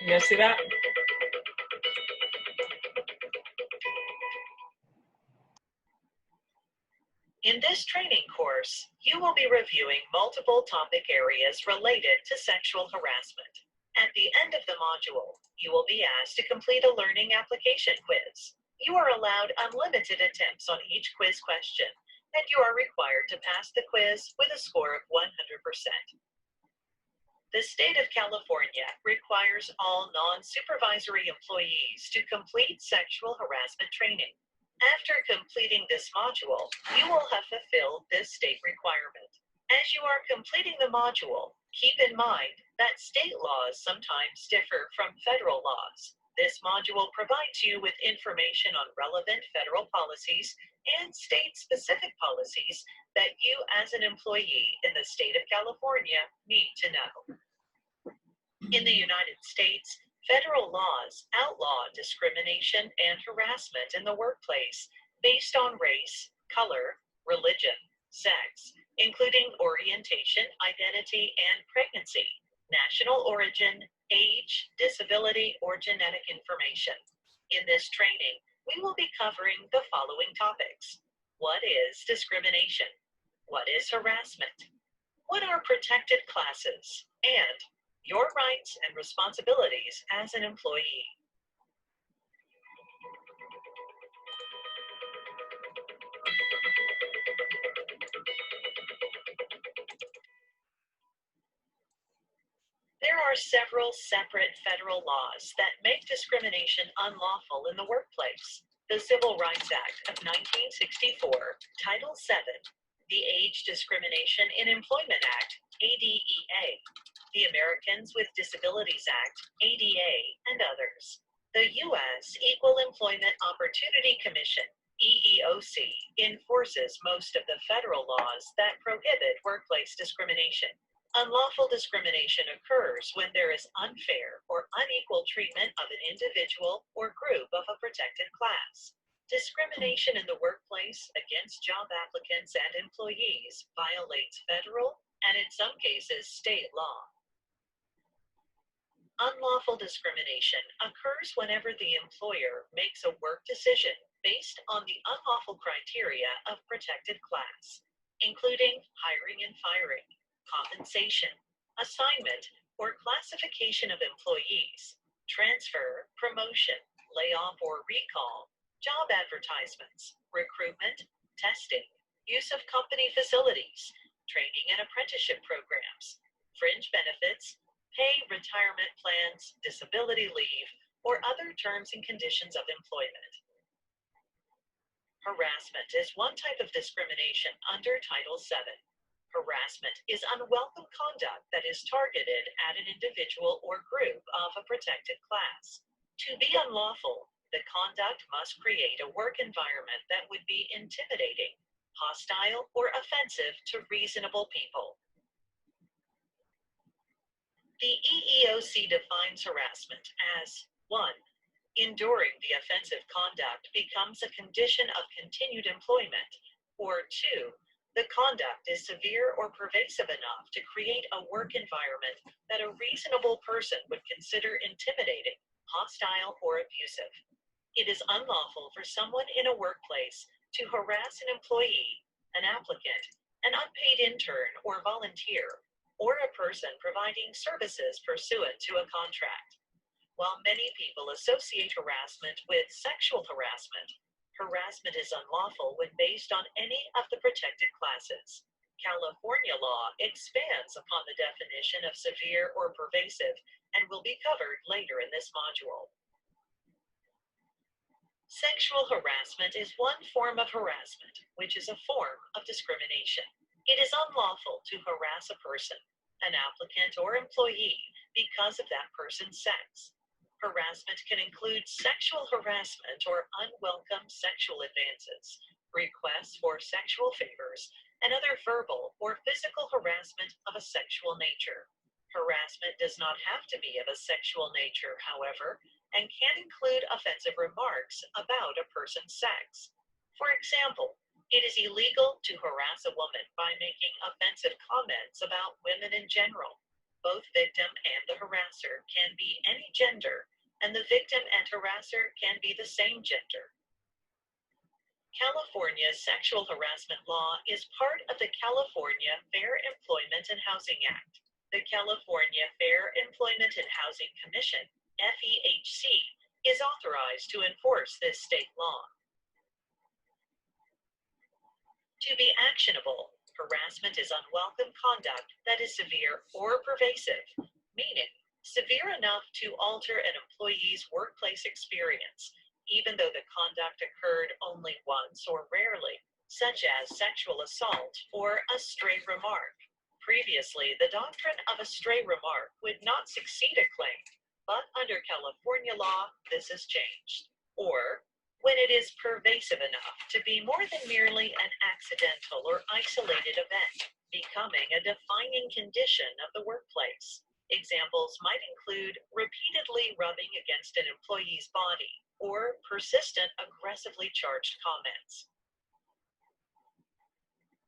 Universidad. In this training course, you will be reviewing multiple topic areas related to sexual harassment. At the end of the module, you will be asked to complete a learning application quiz. You are allowed unlimited attempts on each quiz question, and you are required to pass the quiz with a score of 100%. The state of California requires all non-supervisory employees to complete sexual harassment training. After completing this module, you will have fulfilled this state requirement. As you are completing the module, keep in mind that state laws sometimes differ from federal laws. This module provides you with information on relevant federal policies and state-specific policies that you as an employee in the state of California need to know. In the United States, federal laws outlaw discrimination and harassment in the workplace based on race, color, religion, sex, including orientation, identity, and pregnancy, national origin, age, disability, or genetic information. In this training, we will be covering the following topics. What is discrimination? What is harassment? What are protected classes? And your rights and responsibilities as an employee. There are several separate federal laws that make discrimination unlawful in the workplace. The Civil Rights Act of 1964, Title VII, the Age Discrimination in Employment Act, ADEA, the Americans with Disabilities Act, ADA, and others. The U.S. Equal Employment Opportunity Commission, EEOC, enforces most of the federal laws that prohibit workplace discrimination. Unlawful discrimination occurs when there is unfair or unequal treatment of an individual or group of a protected class. Discrimination in the workplace against job applicants and employees violates federal and, in some cases, state law. Unlawful discrimination occurs whenever the employer makes a work decision based on the unlawful criteria of protected class, including hiring and firing, compensation, assignment, or classification of employees, transfer, promotion, layoff or recall, job advertisements, recruitment, testing, use of company facilities, training and apprenticeship programs, fringe benefits, pay, retirement plans, disability leave, or other terms and conditions of employment. Harassment is one type of discrimination under Title VII. Harassment is unwelcome conduct that is targeted at an individual or group of a protected class. To be unlawful, the conduct must create a work environment that would be intimidating, hostile, or offensive to reasonable people. The EEOC defines harassment as 1. Enduring the offensive conduct becomes a condition of continued employment, or 2. The conduct is severe or pervasive enough to create a work environment that a reasonable person would consider intimidating, hostile, or abusive. It is unlawful for someone in a workplace to harass an employee, an applicant, an unpaid intern or volunteer, or a person providing services pursuant to a contract. While many people associate harassment with sexual harassment, harassment is unlawful when based on any of the protected classes. California law expands upon the definition of severe or pervasive and will be covered later in this module. Sexual harassment is one form of harassment, which is a form of discrimination. It is unlawful to harass a person, an applicant or employee, because of that person's sex. Harassment can include sexual harassment or unwelcome sexual advances, requests for sexual favors, and other verbal or physical harassment of a sexual nature. Harassment does not have to be of a sexual nature, however, and can include offensive remarks about a person's sex. For example, it is illegal to harass a woman by making offensive comments about women in general. Both victim and the harasser can be any gender, and the victim and harasser can be the same gender. California's sexual harassment law is part of the California Fair Employment and Housing Act. The California Fair Employment and Housing Commission, FEHC, is authorized to enforce this state law. To be actionable, harassment is unwelcome conduct that is severe or pervasive, meaning severe enough to alter an employee's workplace experience, even though the conduct occurred only once or rarely, such as sexual assault or a stray remark. Previously, the doctrine of a stray remark would not succeed a claim, but under California law, this has changed. Or, when it is pervasive enough to be more than merely an accidental or isolated event, becoming a defining condition of the workplace. Examples might include repeatedly rubbing against an employee's body or persistent aggressively charged comments.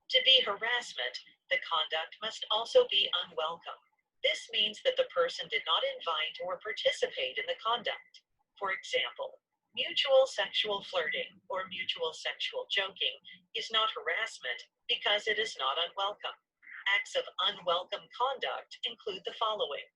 To be harassment, the conduct must also be unwelcome. This means that the person did not invite or participate in the conduct. For example, mutual sexual flirting or mutual sexual joking is not harassment because it is not unwelcome. Acts of unwelcome conduct include the following: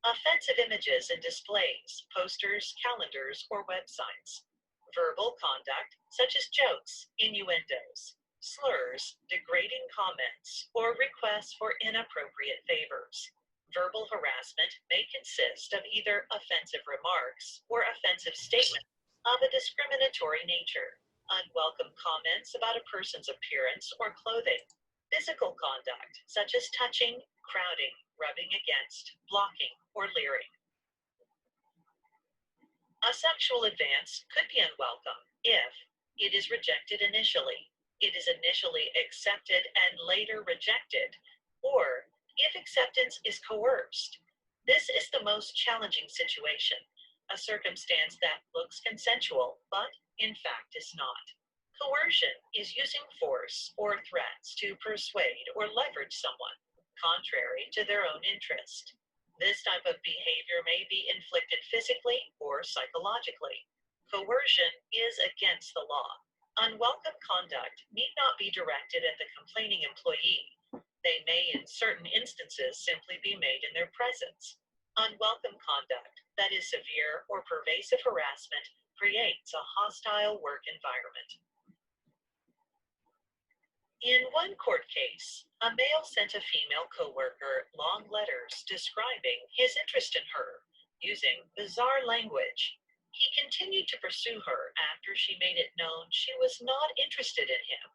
offensive images and displays, posters, calendars, or websites. Verbal conduct, such as jokes, innuendos, slurs, degrading comments, or requests for inappropriate favors. Verbal harassment may consist of either offensive remarks or offensive statements of a discriminatory nature, unwelcome comments about a person's appearance or clothing. Physical conduct, such as touching, crowding, rubbing against, blocking, or leering. A sexual advance could be unwelcome if it is rejected initially, it is initially accepted and later rejected, or if acceptance is coerced. This is the most challenging situation, a circumstance that looks consensual, but in fact is not. Coercion is using force or threats to persuade or leverage someone, contrary to their own interest. This type of behavior may be inflicted physically or psychologically. Coercion is against the law. Unwelcome conduct need not be directed at the complaining employee. They may, in certain instances, simply be made in their presence. Unwelcome conduct that is severe or pervasive harassment creates a hostile work environment. In one court case, a male sent a female coworker long letters describing his interest in her, using bizarre language. He continued to pursue her after she made it known she was not interested in him.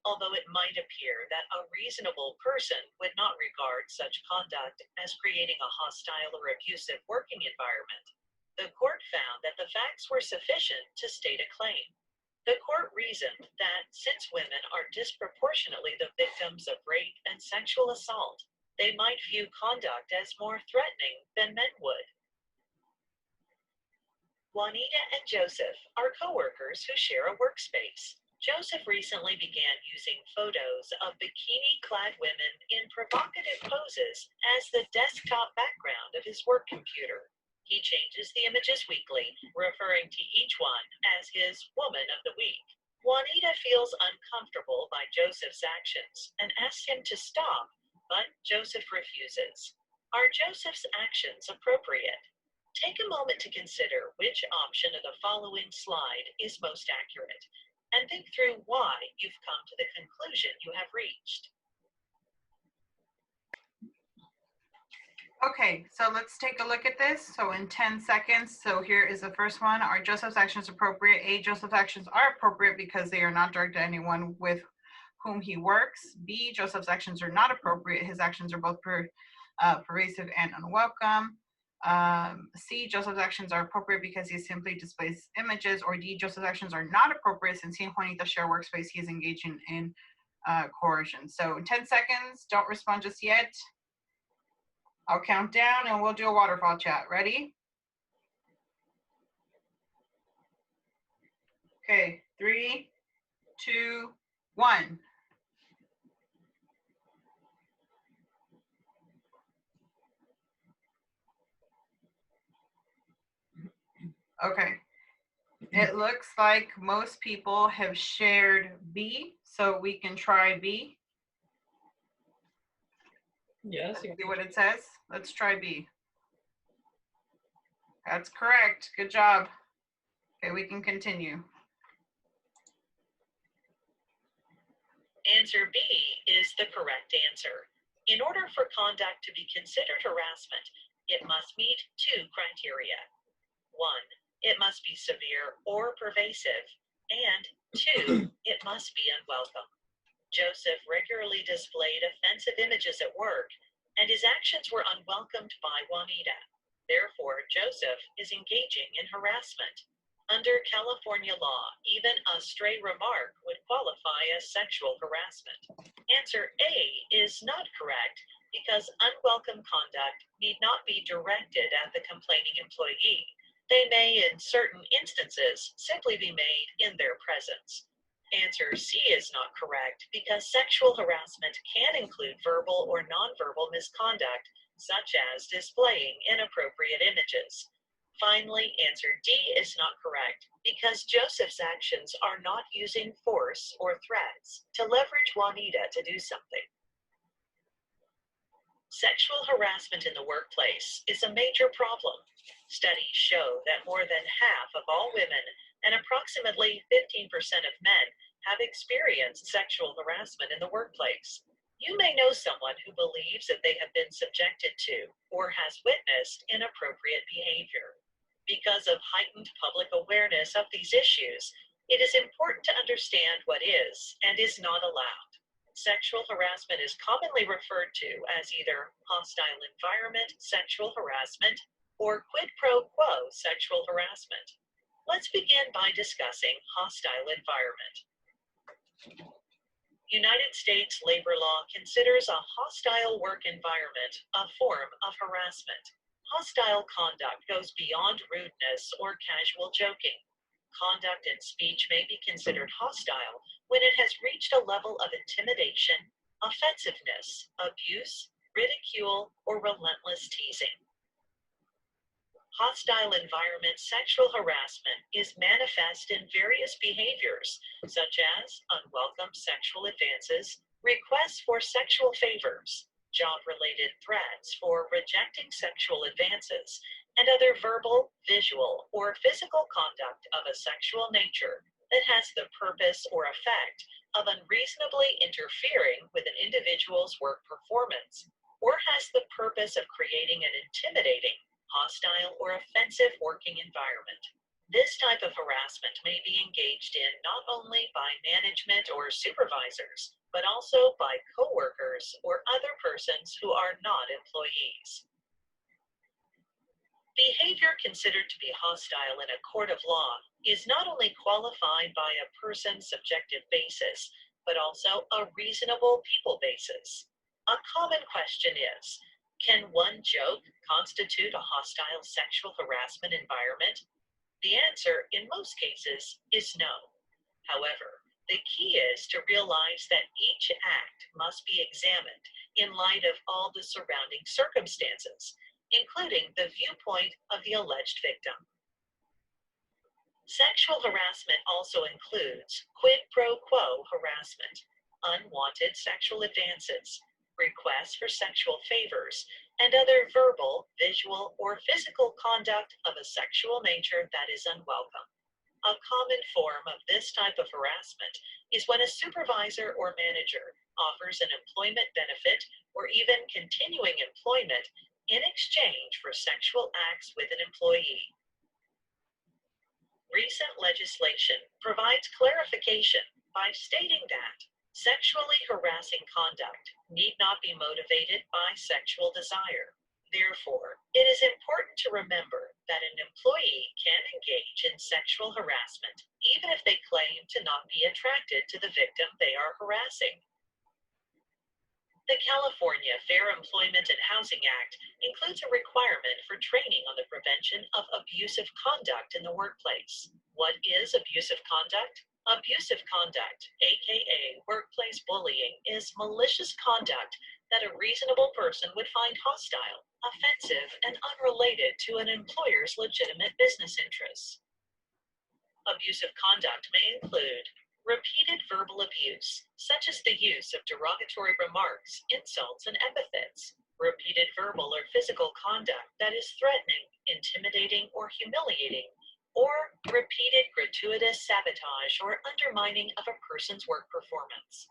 Although it might appear that a reasonable person would not regard such conduct as creating a hostile or abusive working environment, the court found that the facts were sufficient to state a claim. The court reasoned that since women are disproportionately the victims of rape and sexual assault, they might view conduct as more threatening than men would. Juanita and Joseph are coworkers who share a workspace. Joseph recently began using photos of bikini-clad women in provocative poses as the desktop background of his work computer. He changes the images weekly, referring to each one as his Woman of the Week. Juanita feels uncomfortable by Joseph's actions and asks him to stop, but Joseph refuses. Are Joseph's actions appropriate? Take a moment to consider which option of the following slide is most accurate, and think through why you've come to the conclusion you have reached. Okay, so let's take a look at this. So in 10 seconds, so here is the first one. Are Joseph's actions appropriate? A, Joseph's actions are appropriate because they are not directed at anyone with whom he works. B, Joseph's actions are not appropriate. His actions are both pervasive and unwelcome. C, Joseph's actions are appropriate because he simply displays images. Or D, Joseph's actions are not appropriate since he and Juanita share workspace. He is engaging in coercion. So in 10 seconds, don't respond just yet. I'll count down and we'll do a waterfall chat. Ready? Okay, 3, 2, 1. Okay. It looks like most people have shared B, so we can try B. Yes. Let's see what it says. Let's try B. That's correct. Good job. Okay, we can continue. Answer B is the correct answer. In order for conduct to be considered harassment, it must meet two criteria. One, it must be severe or pervasive, and two, it must be unwelcome. Joseph regularly displayed offensive images at work, and his actions were unwelcomed by Juanita. Therefore, Joseph is engaging in harassment. Under California law, even a stray remark would qualify as sexual harassment. Answer A is not correct because unwelcome conduct need not be directed at the complaining employee. They may, in certain instances, simply be made in their presence. Answer C is not correct because sexual harassment can include verbal or nonverbal misconduct, such as displaying inappropriate images. Finally, answer D is not correct because Joseph's actions are not using force or threats to leverage Juanita to do something. Sexual harassment in the workplace is a major problem. Studies show that more than half of all women and approximately 15% of men have experienced sexual harassment in the workplace. You may know someone who believes that they have been subjected to or has witnessed inappropriate behavior. Because of heightened public awareness of these issues, it is important to understand what is and is not allowed. Sexual harassment is commonly referred to as either hostile environment sexual harassment or quid pro quo sexual harassment. Let's begin by discussing hostile environment. United States labor law considers a hostile work environment a form of harassment. Hostile conduct goes beyond rudeness or casual joking. Conduct and speech may be considered hostile when it has reached a level of intimidation, offensiveness, abuse, ridicule, or relentless teasing. Hostile environment sexual harassment is manifest in various behaviors, such as unwelcome sexual advances, requests for sexual favors, job-related threats for rejecting sexual advances, and other verbal, visual, or physical conduct of a sexual nature that has the purpose or effect of unreasonably interfering with an individual's work performance, or has the purpose of creating an intimidating, hostile, or offensive working environment. This type of harassment may be engaged in not only by management or supervisors, but also by coworkers or other persons who are not employees. Behavior considered to be hostile in a court of law is not only qualified by a person's subjective basis, but also a reasonable people basis. A common question is, can one joke constitute a hostile sexual harassment environment? The answer, in most cases, is no. However, the key is to realize that each act must be examined in light of all the surrounding circumstances, including the viewpoint of the alleged victim. Sexual harassment also includes quid pro quo harassment, unwanted sexual advances, requests for sexual favors, and other verbal, visual, or physical conduct of a sexual nature that is unwelcome. A common form of this type of harassment is when a supervisor or manager offers an employment benefit or even continuing employment in exchange for sexual acts with an employee. Recent legislation provides clarification by stating that sexually harassing conduct need not be motivated by sexual desire. Therefore, it is important to remember that an employee can engage in sexual harassment even if they claim to not be attracted to the victim they are harassing. The California Fair Employment and Housing Act includes a requirement for training on the prevention of abusive conduct in the workplace. What is abusive conduct? Abusive conduct, aka workplace bullying, is malicious conduct that a reasonable person would find hostile, offensive, and unrelated to an employer's legitimate business interests. Abusive conduct may include repeated verbal abuse, such as the use of derogatory remarks, insults, and epithets, repeated verbal or physical conduct that is threatening, intimidating, or humiliating, or repeated gratuitous sabotage or undermining of a person's work performance.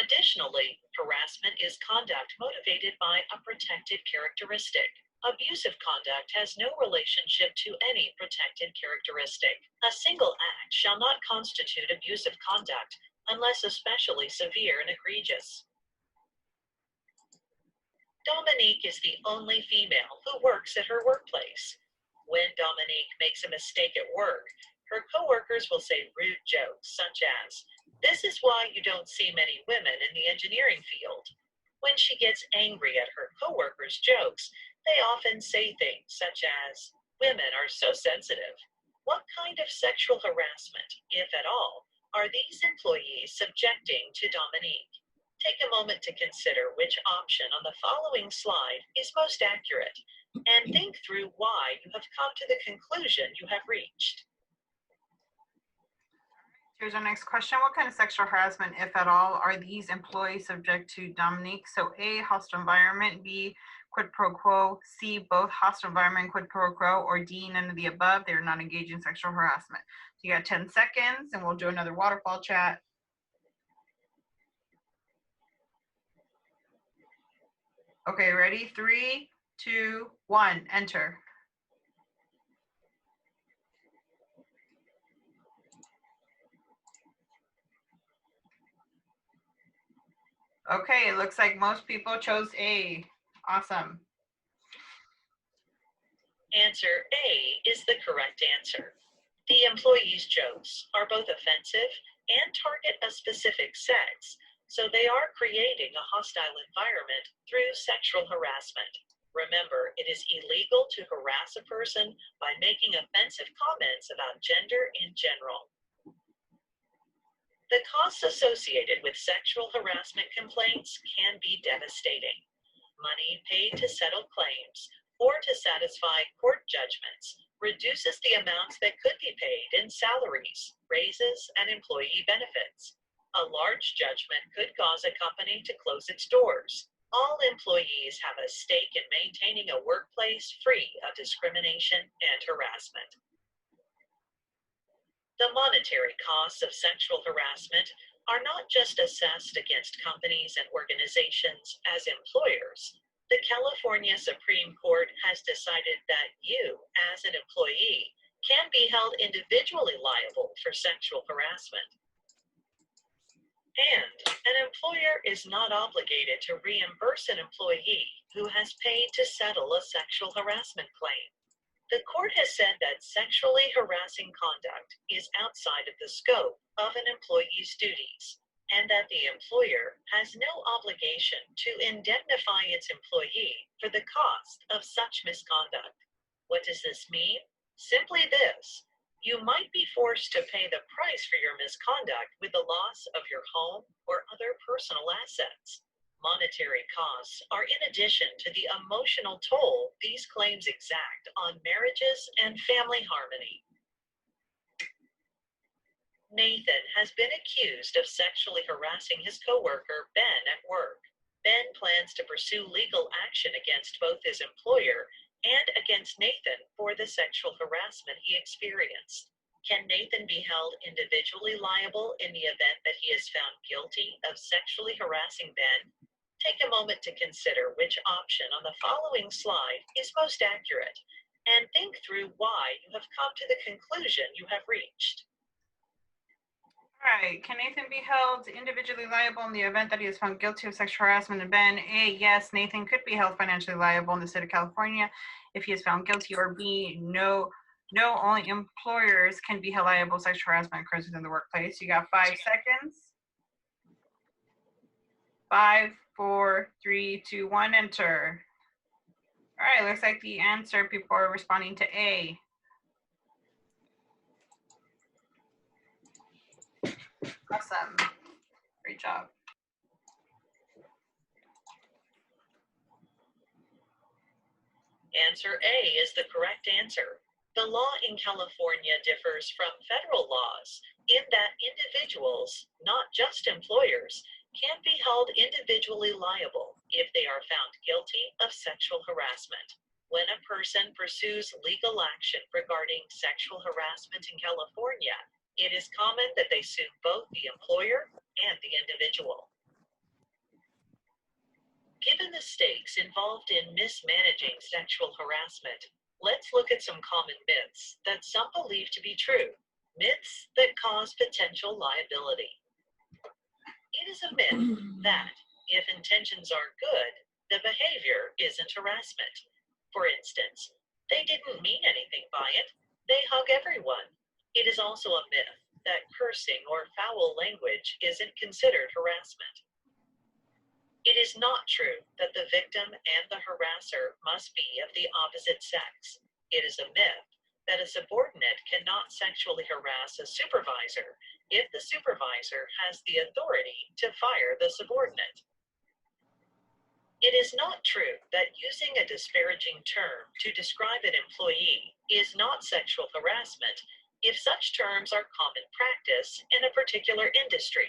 Additionally, harassment is conduct motivated by a protected characteristic. Abusive conduct has no relationship to any protected characteristic. A single act shall not constitute abusive conduct unless especially severe and egregious. Dominique is the only female who works at her workplace. When Dominique makes a mistake at work, her coworkers will say rude jokes such as, "This is why you don't see many women in the engineering field." When she gets angry at her coworkers' jokes, they often say things such as, "Women are so sensitive." What kind of sexual harassment, if at all, are these employees subjecting to Dominique? Take a moment to consider which option on the following slide is most accurate, and think through why you have come to the conclusion you have reached. Here's our next question. What kind of sexual harassment, if at all, are these employees subject to, Dominique? So A, hostile environment, B, quid pro quo, C, both hostile environment, quid pro quo, or D, none of the above. They're not engaged in sexual harassment. So you got 10 seconds and we'll do another waterfall chat. Okay, ready? 3, 2, 1, enter. Okay, it looks like most people chose A. Awesome. Answer A is the correct answer. The employees' jokes are both offensive and target a specific sex, so they are creating a hostile environment through sexual harassment. Remember, it is illegal to harass a person by making offensive comments about gender in general. The costs associated with sexual harassment complaints can be devastating. Money paid to settle claims or to satisfy court judgments reduces the amounts that could be paid in salaries, raises, and employee benefits. A large judgment could cause a company to close its doors. All employees have a stake in maintaining a workplace free of discrimination and harassment. The monetary costs of sexual harassment are not just assessed against companies and organizations as employers. The California Supreme Court has decided that you, as an employee, can be held individually liable for sexual harassment. And an employer is not obligated to reimburse an employee who has paid to settle a sexual harassment claim. The court has said that sexually harassing conduct is outside of the scope of an employee's duties, and that the employer has no obligation to indemnify its employee for the cost of such misconduct. What does this mean? Simply this: you might be forced to pay the price for your misconduct with the loss of your home or other personal assets. Monetary costs are in addition to the emotional toll these claims exact on marriages and family harmony. Nathan has been accused of sexually harassing his coworker, Ben, at work. Ben plans to pursue legal action against both his employer and against Nathan for the sexual harassment he experienced. Can Nathan be held individually liable in the event that he is found guilty of sexually harassing Ben? Take a moment to consider which option on the following slide is most accurate, and think through why you have come to the conclusion you have reached. All right, can Nathan be held individually liable in the event that he is found guilty of sexual harassment of Ben? A, yes, Nathan could be held financially liable in the state of California if he is found guilty, or B, no, only employers can be held liable if sexual harassment occurs within the workplace. You got 5 seconds. 5, 4, 3, 2, 1, enter. All right, looks like the answer, people are responding to A. Awesome. Great job. Answer A is the correct answer. The law in California differs from federal laws in that individuals, not just employers, can be held individually liable if they are found guilty of sexual harassment. When a person pursues legal action regarding sexual harassment in California, it is common that they sue both the employer and the individual. Given the stakes involved in mismanaging sexual harassment, let's look at some common myths that some believe to be true, myths that cause potential liability. It is a myth that if intentions are good, the behavior isn't harassment. For instance, they didn't mean anything by it, they hug everyone. It is also a myth that cursing or foul language isn't considered harassment. It is not true that the victim and the harasser must be of the opposite sex. It is a myth that a subordinate cannot sexually harass a supervisor if the supervisor has the authority to fire the subordinate. It is not true that using a disparaging term to describe an employee is not sexual harassment if such terms are common practice in a particular industry.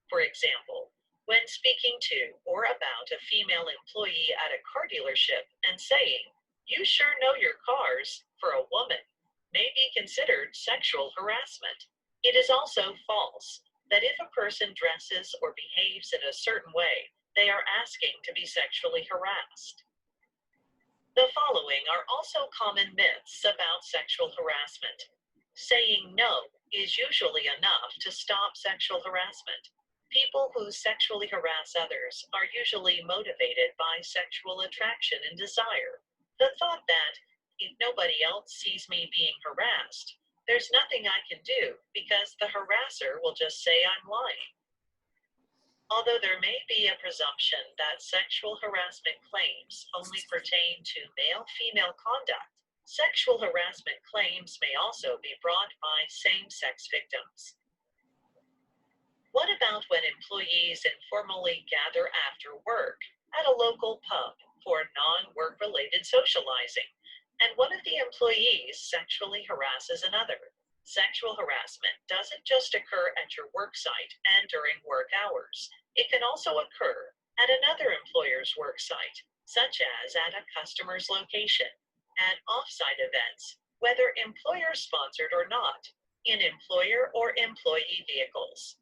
For example, when speaking to or about a female employee at a car dealership and saying, "You sure know your cars," for a woman, may be considered sexual harassment. It is also false that if a person dresses or behaves in a certain way, they are asking to be sexually harassed. The following are also common myths about sexual harassment. Saying no is usually enough to stop sexual harassment. People who sexually harass others are usually motivated by sexual attraction and desire. The thought that, if nobody else sees me being harassed, there's nothing I can do because the harasser will just say I'm lying. Although there may be a presumption that sexual harassment claims only pertain to male-female conduct, sexual harassment claims may also be brought by same-sex victims. What about when employees informally gather after work at a local pub for non-work related socializing, and one of the employees sexually harasses another? Sexual harassment doesn't just occur at your work site and during work hours. It can also occur at another employer's work site, such as at a customer's location, at off-site events, whether employer-sponsored or not, in employer or employee vehicles.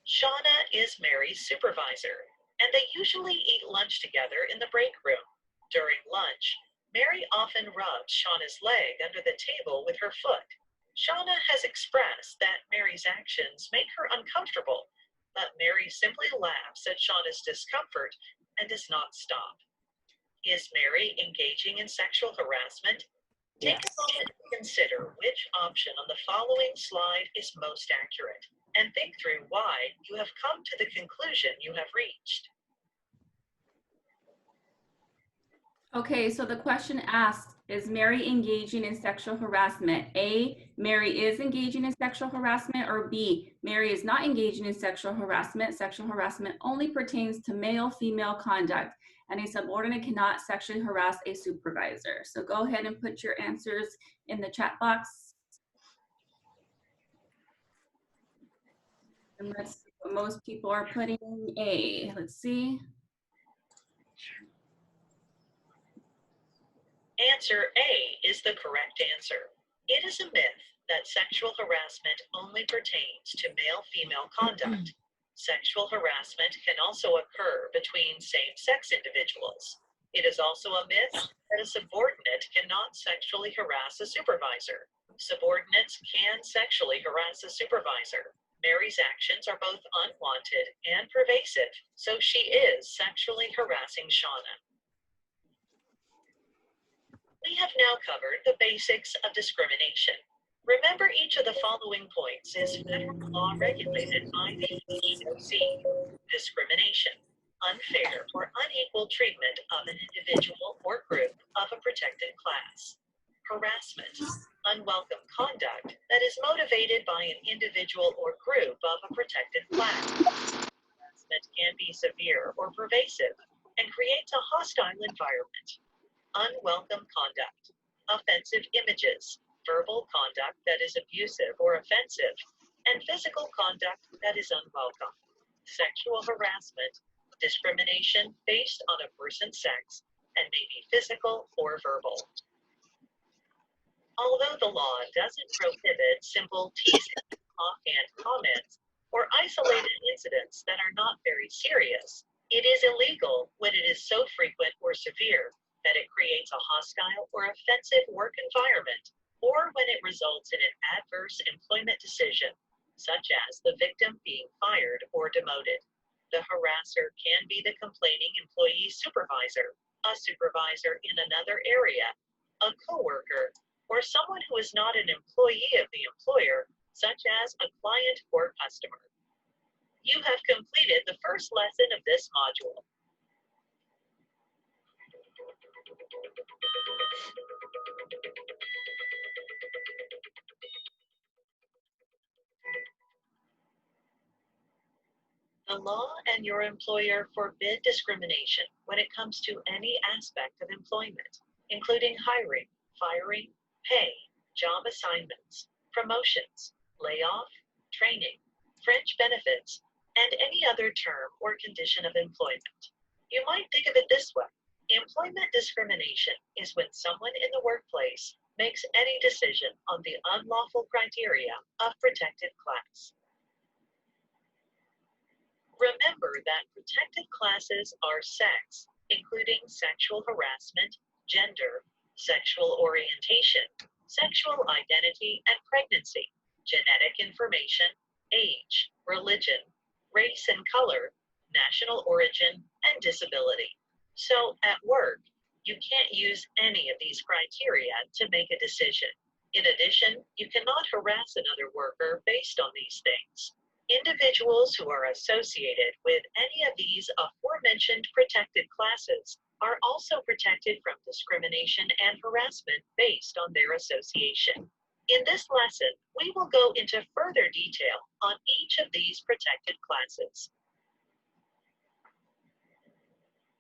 Shauna is Mary's supervisor, and they usually eat lunch together in the break room. During lunch, Mary often rubs Shauna's leg under the table with her foot. Shauna has expressed that Mary's actions make her uncomfortable, but Mary simply laughs at Shauna's discomfort and does not stop. Is Mary engaging in sexual harassment? Take a moment to consider which option on the following slide is most accurate, and think through why you have come to the conclusion you have reached. Okay, so the question asked, is Mary engaging in sexual harassment? A, Mary is engaging in sexual harassment, or B, Mary is not engaging in sexual harassment. Sexual harassment only pertains to male-female conduct, and a subordinate cannot sexually harass a supervisor. So go ahead and put your answers in the chat box. And let's see what most people are putting A. Let's see. Answer A is the correct answer. It is a myth that sexual harassment only pertains to male-female conduct. Sexual harassment can also occur between same-sex individuals. It is also a myth that a subordinate cannot sexually harass a supervisor. Subordinates can sexually harass a supervisor. Mary's actions are both unwanted and pervasive, so she is sexually harassing Shauna. We have now covered the basics of discrimination. Remember, each of the following points is federal law regulated by the EEOC. Discrimination, unfair or unequal treatment of an individual or group of a protected class. Harassment, unwelcome conduct that is motivated by an individual or group of a protected class. Harassment can be severe or pervasive. and creates a hostile environment. Unwelcome conduct, offensive images, verbal conduct that is abusive or offensive, and physical conduct that is unwelcome. Sexual harassment, discrimination based on a person's sex, and may be physical or verbal. Although the law doesn't prohibit simple teasing, offhand comments, or isolated incidents that are not very serious, it is illegal when it is so frequent or severe that it creates a hostile or offensive work environment, or when it results in an adverse employment decision, such as the victim being fired or demoted. The harasser can be the complaining employee's supervisor, a supervisor in another area, a coworker, or someone who is not an employee of the employer, such as a client or customer. You have completed the first lesson of this module. The law and your employer forbid discrimination when it comes to any aspect of employment, including hiring, firing, pay, job assignments, promotions, layoff, training, fringe benefits, and any other term or condition of employment. You might think of it this way. Employment discrimination is when someone in the workplace makes any decision on the unlawful criteria of protected class. Remember that protected classes are sex, including sexual harassment, gender, sexual orientation, sexual identity and pregnancy, genetic information, age, religion, race and color, national origin, and disability. So at work, you can't use any of these criteria to make a decision. In addition, you cannot harass another worker based on these things. Individuals who are associated with any of these aforementioned protected classes are also protected from discrimination and harassment based on their association. In this lesson, we will go into further detail on each of these protected classes.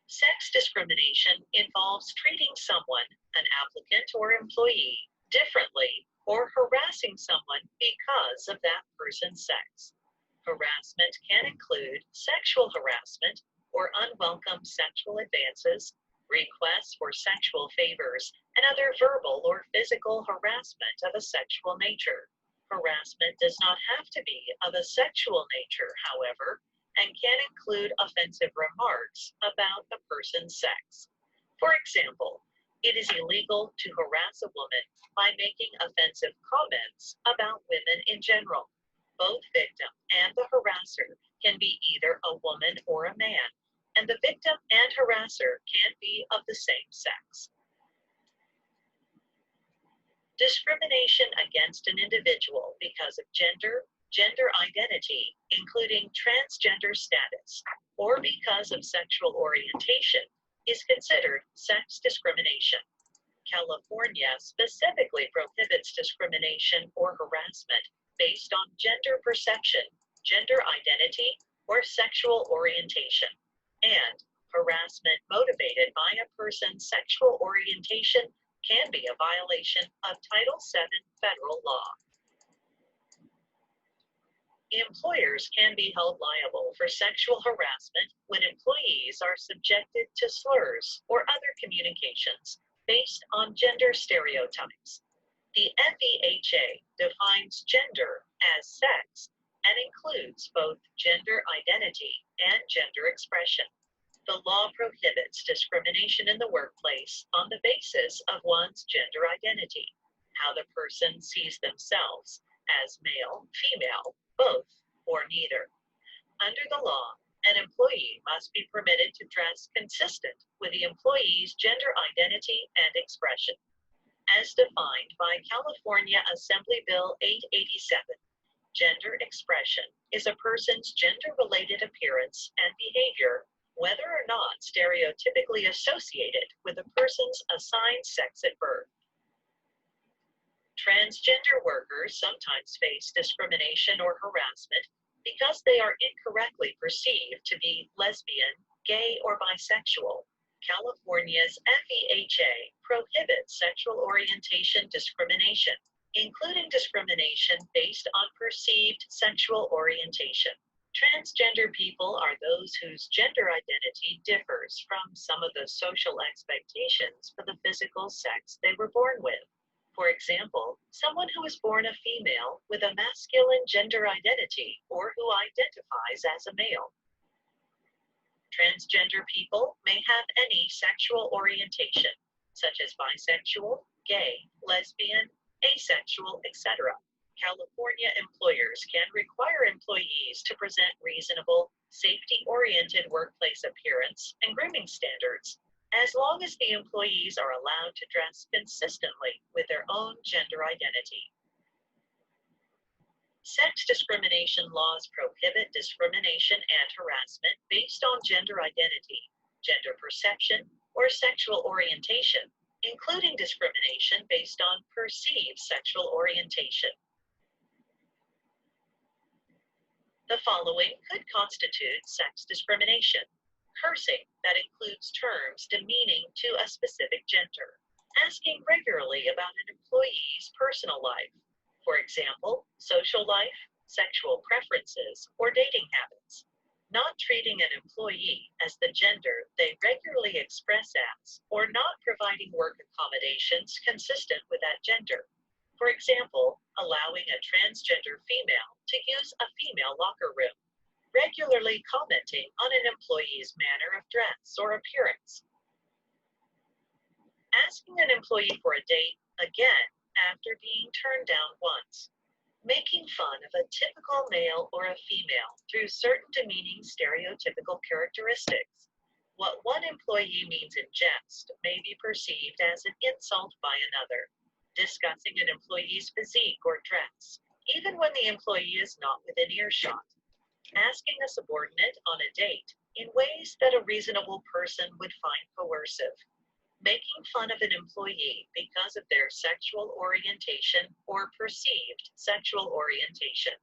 Sex discrimination involves treating someone, an applicant or employee, differently or harassing someone because of that person's sex. Harassment can include sexual harassment or unwelcome sexual advances, requests for sexual favors, and other verbal or physical harassment of a sexual nature. Harassment does not have to be of a sexual nature, however, and can include offensive remarks about a person's sex. For example, it is illegal to harass a woman by making offensive comments about women in general. Both victim and the harasser can be either a woman or a man, and the victim and harasser can be of the same sex. Discrimination against an individual because of gender, gender identity, including transgender status, or because of sexual orientation, is considered sex discrimination. California specifically prohibits discrimination or harassment based on gender perception, gender identity, or sexual orientation, and harassment motivated by a person's sexual orientation can be a violation of Title VII federal law. Employers can be held liable for sexual harassment when employees are subjected to slurs or other communications based on gender stereotypes. The FEHA defines gender as sex and includes both gender identity and gender expression. The law prohibits discrimination in the workplace on the basis of one's gender identity, how the person sees themselves as male, female, both, or neither. Under the law, an employee must be permitted to dress consistent with the employee's gender identity and expression. As defined by California Assembly Bill 887, gender expression is a person's gender-related appearance and behavior, whether or not stereotypically associated with a person's assigned sex at birth. Transgender workers sometimes face discrimination or harassment because they are incorrectly perceived to be lesbian, gay, or bisexual. California's FEHA prohibits sexual orientation discrimination, including discrimination based on perceived sexual orientation. Transgender people are those whose gender identity differs from some of the social expectations for the physical sex they were born with. For example, someone who is born a female with a masculine gender identity or who identifies as a male. Transgender people may have any sexual orientation, such as bisexual, gay, lesbian, asexual, etc. California employers can require employees to present reasonable, safety-oriented workplace appearance and grooming standards, as long as the employees are allowed to dress consistently with their own gender identity. Sex discrimination laws prohibit discrimination and harassment based on gender identity, gender perception, or sexual orientation, including discrimination based on perceived sexual orientation. The following could constitute sex discrimination: cursing that includes terms demeaning to a specific gender, asking regularly about an employee's personal life, for example, social life, sexual preferences, or dating habits, not treating an employee as the gender they regularly express as, or not providing work accommodations consistent with that gender. For example, allowing a transgender female to use a female locker room, regularly commenting on an employee's manner of dress or appearance. Asking an employee for a date again after being turned down once. Making fun of a typical male or a female through certain demeaning stereotypical characteristics. What one employee means in jest may be perceived as an insult by another. Discussing an employee's physique or dress, even when the employee is not within earshot. Asking a subordinate on a date in ways that a reasonable person would find coercive. Making fun of an employee because of their sexual orientation or perceived sexual orientation.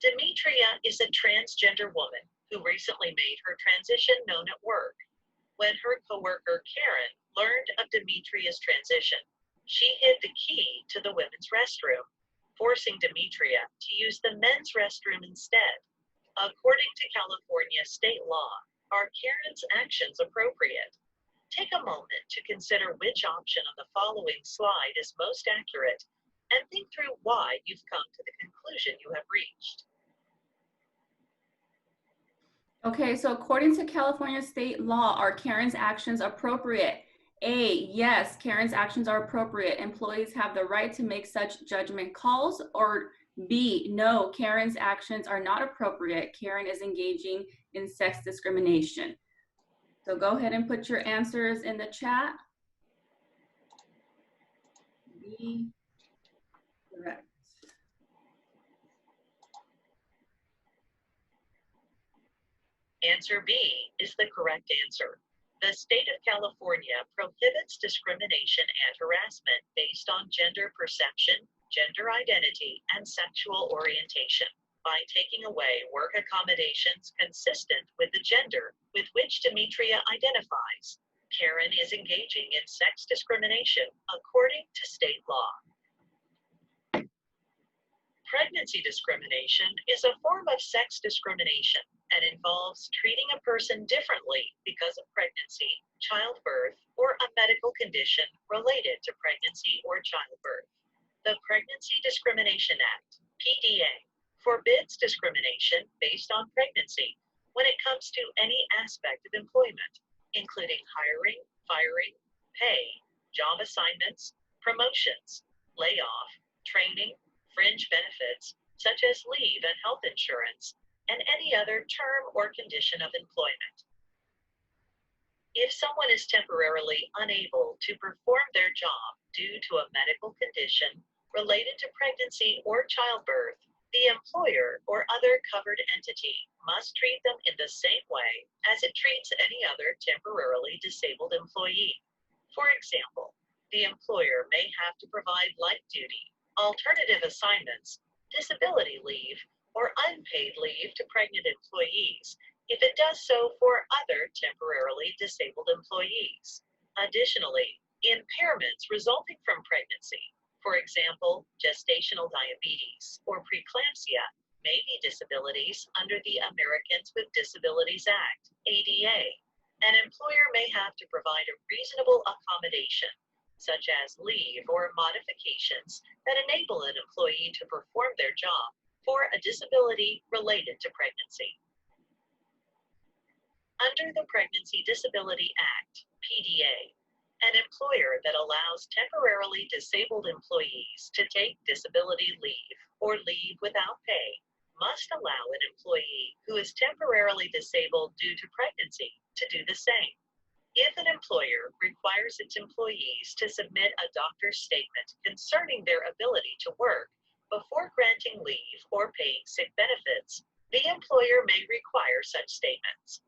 Demetria is a transgender woman who recently made her transition known at work. When her coworker Karen learned of Demetria's transition, she hid the key to the women's restroom, forcing Demetria to use the men's restroom instead. According to California state law, are Karen's actions appropriate? Take a moment to consider which option on the following slide is most accurate and think through why you've come to the conclusion you have reached. Okay, so according to California state law, are Karen's actions appropriate? A, yes, Karen's actions are appropriate. Employees have the right to make such judgment calls. Or B, no, Karen's actions are not appropriate. Karen is engaging in sex discrimination. So go ahead and put your answers in the chat. B, correct. Answer B is the correct answer. The state of California prohibits discrimination and harassment based on gender perception, gender identity, and sexual orientation by taking away work accommodations consistent with the gender with which Demetria identifies. Karen is engaging in sex discrimination according to state law. Pregnancy discrimination is a form of sex discrimination and involves treating a person differently because of pregnancy, childbirth, or a medical condition related to pregnancy or childbirth. The Pregnancy Discrimination Act, PDA, forbids discrimination based on pregnancy when it comes to any aspect of employment, including hiring, firing, pay, job assignments, promotions, layoff, training, fringe benefits, such as leave and health insurance, and any other term or condition of employment. If someone is temporarily unable to perform their job due to a medical condition related to pregnancy or childbirth, the employer or other covered entity must treat them in the same way as it treats any other temporarily disabled employee. For example, the employer may have to provide light duty, alternative assignments, disability leave, or unpaid leave to pregnant employees if it does so for other temporarily disabled employees. Additionally, impairments resulting from pregnancy, for example, gestational diabetes or preeclampsia, may be disabilities under the Americans with Disabilities Act, ADA. An employer may have to provide a reasonable accommodation, such as leave or modifications that enable an employee to perform their job for a disability related to pregnancy. Under the Pregnancy Disability Act, PDA, an employer that allows temporarily disabled employees to take disability leave or leave without pay must allow an employee who is temporarily disabled due to pregnancy to do the same. If an employer requires its employees to submit a doctor's statement concerning their ability to work before granting leave or paying sick benefits, the employer may require such statements.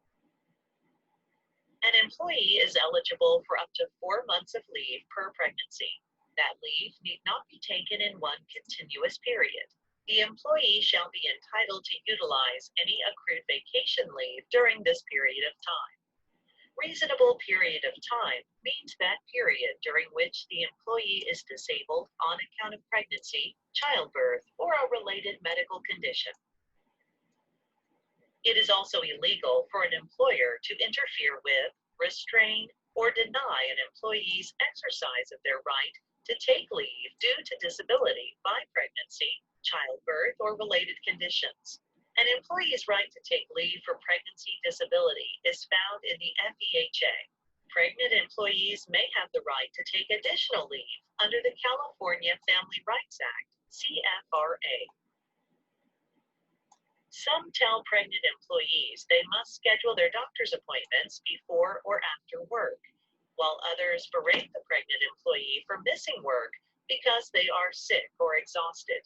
An employee is eligible for up to 4 months of leave per pregnancy. That leave need not be taken in one continuous period. The employee shall be entitled to utilize any accrued vacation leave during this period of time. Reasonable period of time means that period during which the employee is disabled on account of pregnancy, childbirth, or a related medical condition. It is also illegal for an employer to interfere with, restrain, or deny an employee's exercise of their right to take leave due to disability by pregnancy, childbirth, or related conditions. An employee's right to take leave for pregnancy disability is found in the FEHA. Pregnant employees may have the right to take additional leave under the California Family Rights Act, CFRA. Some tell pregnant employees they must schedule their doctor's appointments before or after work, while others berate the pregnant employee for missing work because they are sick or exhausted.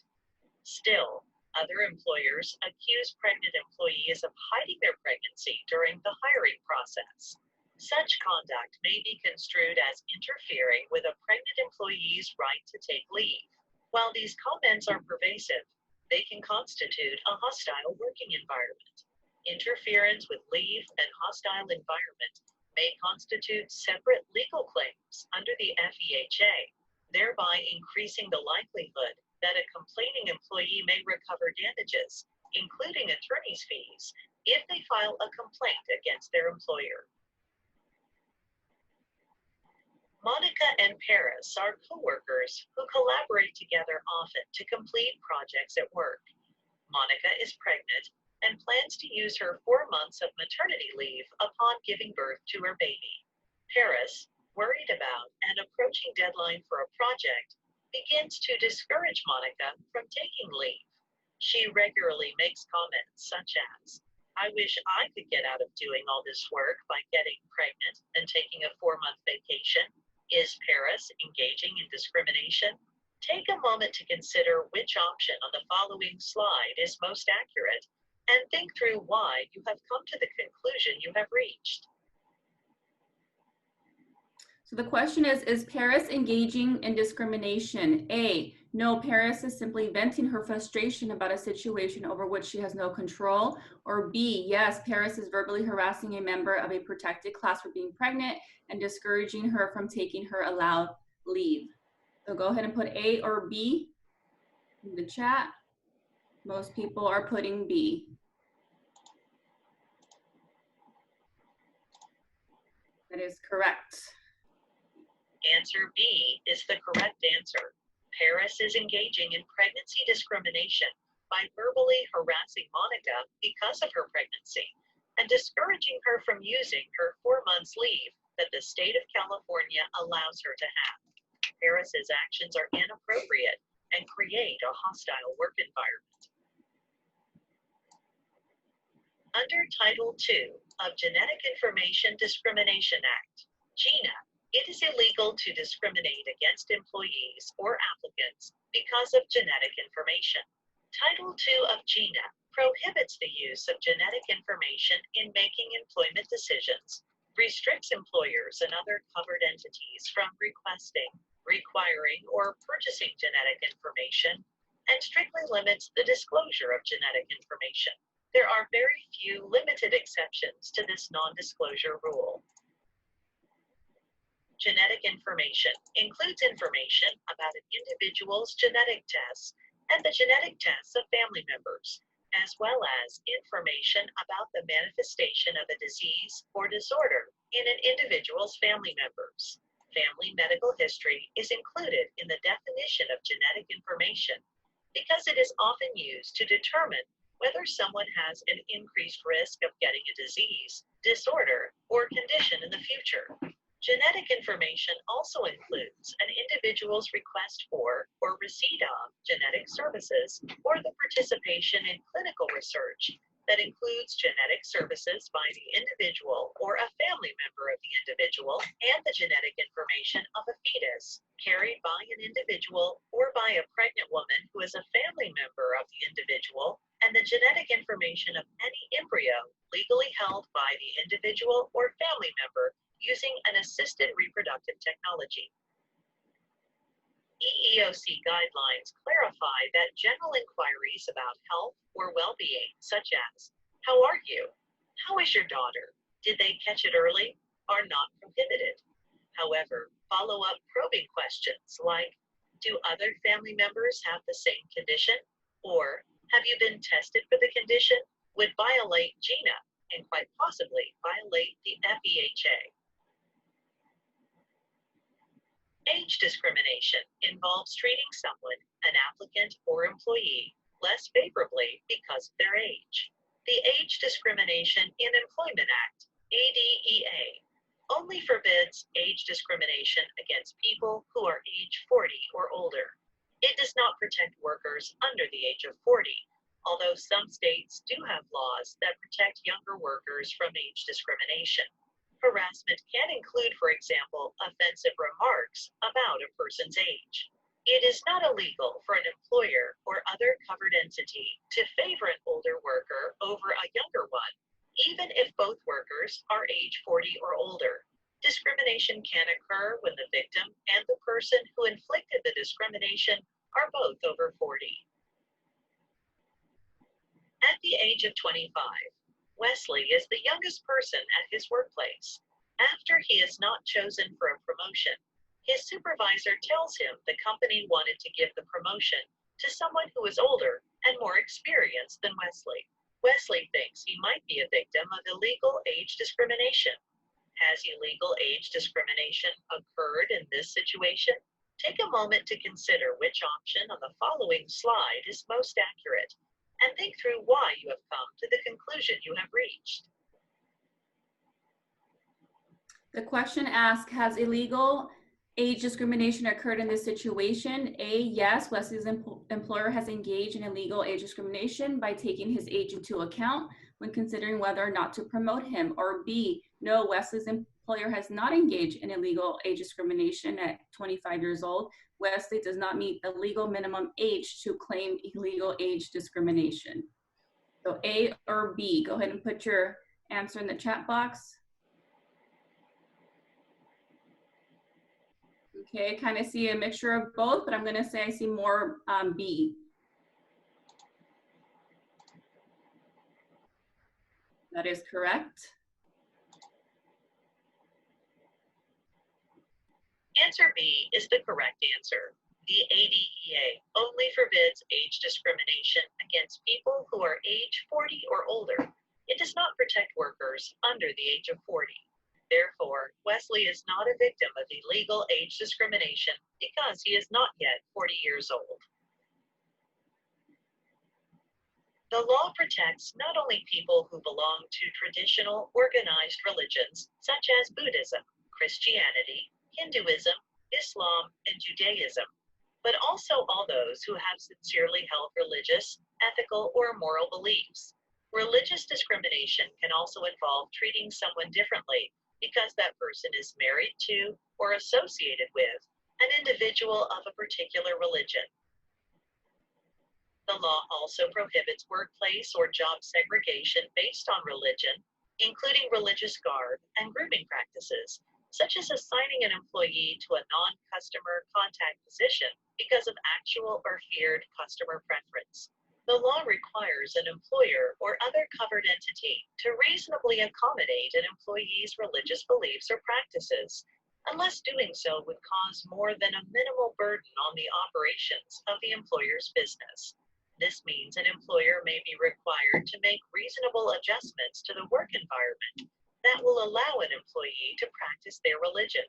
Still, other employers accuse pregnant employees of hiding their pregnancy during the hiring process. Such conduct may be construed as interfering with a pregnant employee's right to take leave. While these comments are pervasive, they can constitute a hostile working environment. Interference with leave and hostile environment may constitute separate legal claims under the FEHA, thereby increasing the likelihood that a complaining employee may recover damages, including attorney's fees, if they file a complaint against their employer. Monica and Paris are co-workers who collaborate together often to complete projects at work. Monica is pregnant and plans to use her 4 months of maternity leave upon giving birth to her baby. Paris, worried about an approaching deadline for a project, begins to discourage Monica from taking leave. She regularly makes comments such as, "I wish I could get out of doing all this work by getting pregnant and taking a 4-month vacation. Is Paris engaging in discrimination?" Take a moment to consider which option on the following slide is most accurate and think through why you have come to the conclusion you have reached. So the question is Paris engaging in discrimination? A, no, Paris is simply venting her frustration about a situation over which she has no control. Or B, yes, Paris is verbally harassing a member of a protected class for being pregnant and discouraging her from taking her allowed leave. So go ahead and put A or B in the chat. Most people are putting B. That is correct. Answer B is the correct answer. Paris is engaging in pregnancy discrimination by verbally harassing Monica because of her pregnancy and discouraging her from using her 4 months leave that the state of California allows her to have. Paris's actions are inappropriate and create a hostile work environment. Under Title II of Genetic Information Discrimination Act, GINA, it is illegal to discriminate against employees or applicants because of genetic information. Title II of GINA prohibits the use of genetic information in making employment decisions, restricts employers and other covered entities from requesting, requiring, or purchasing genetic information, and strictly limits the disclosure of genetic information. There are very few limited exceptions to this non-disclosure rule. Genetic information includes information about an individual's genetic tests and the genetic tests of family members, as well as information about the manifestation of a disease or disorder in an individual's family members. Family medical history is included in the definition of genetic information because it is often used to determine whether someone has an increased risk of getting a disease, disorder, or condition in the future. Genetic information also includes an individual's request for or receipt of genetic services or the participation in clinical research that includes genetic services by the individual or a family member of the individual and the genetic information of a fetus carried by an individual or by a pregnant woman who is a family member of the individual, and the genetic information of any embryo legally held by the individual or family member using an assisted reproductive technology. EEOC guidelines clarify that general inquiries about health or well-being, such as, "How are you? How is your daughter? Did they catch it early?" are not prohibited. However, follow-up probing questions like, "Do other family members have the same condition?" or "Have you been tested for the condition?" would violate GINA and quite possibly violate the FEHA. Age discrimination involves treating someone, an applicant or employee, less favorably because of their age. The Age Discrimination in Employment Act, ADEA, only forbids age discrimination against people who are age 40 or older. It does not protect workers under the age of 40, although some states do have laws that protect younger workers from age discrimination. Harassment can include, for example, offensive remarks about a person's age. It is not illegal for an employer or other covered entity to favor an older worker over a younger one, even if both workers are age 40 or older. Discrimination can occur when the victim and the person who inflicted the discrimination are both over 40. At the age of 25, Wesley is the youngest person at his workplace. After he is not chosen for a promotion, his supervisor tells him the company wanted to give the promotion to someone who is older and more experienced than Wesley. Wesley thinks he might be a victim of illegal age discrimination. Has illegal age discrimination occurred in this situation? Take a moment to consider which option on the following slide is most accurate, and think through why you have come to the conclusion you have reached. The question asks, has illegal age discrimination occurred in this situation? A, yes, Wesley's employer has engaged in illegal age discrimination by taking his age into account when considering whether or not to promote him. Or B, no, Wesley's employer has not engaged in illegal age discrimination at 25 years old. Wesley does not meet the legal minimum age to claim illegal age discrimination. So A or B, go ahead and put your answer in the chat box. Okay, I kind of see a mixture of both, but I'm going to say I see more B. That is correct. Answer B is the correct answer. The ADEA only forbids age discrimination against people who are age 40 or older. It does not protect workers under the age of 40. Therefore, Wesley is not a victim of illegal age discrimination because he is not yet 40 years old. The law protects not only people who belong to traditional organized religions such as Buddhism, Christianity, Hinduism, Islam, and Judaism, but also all those who have sincerely held religious, ethical, or moral beliefs. Religious discrimination can also involve treating someone differently because that person is married to or associated with an individual of a particular religion. The law also prohibits workplace or job segregation based on religion, including religious garb and grooming practices, such as assigning an employee to a non-customer contact position because of actual or feared customer preference. The law requires an employer or other covered entity to reasonably accommodate an employee's religious beliefs or practices, unless doing so would cause more than a minimal burden on the operations of the employer's business. This means an employer may be required to make reasonable adjustments to the work environment that will allow an employee to practice their religion.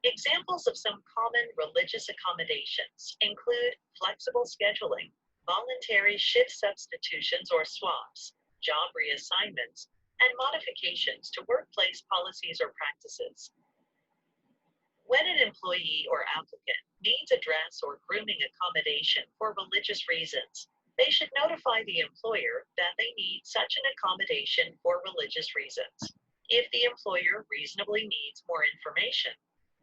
Examples of some common religious accommodations include flexible scheduling, voluntary shift substitutions or swaps, job reassignments, and modifications to workplace policies or practices. When an employee or applicant needs a dress or grooming accommodation for religious reasons, they should notify the employer that they need such an accommodation for religious reasons. If the employer reasonably needs more information,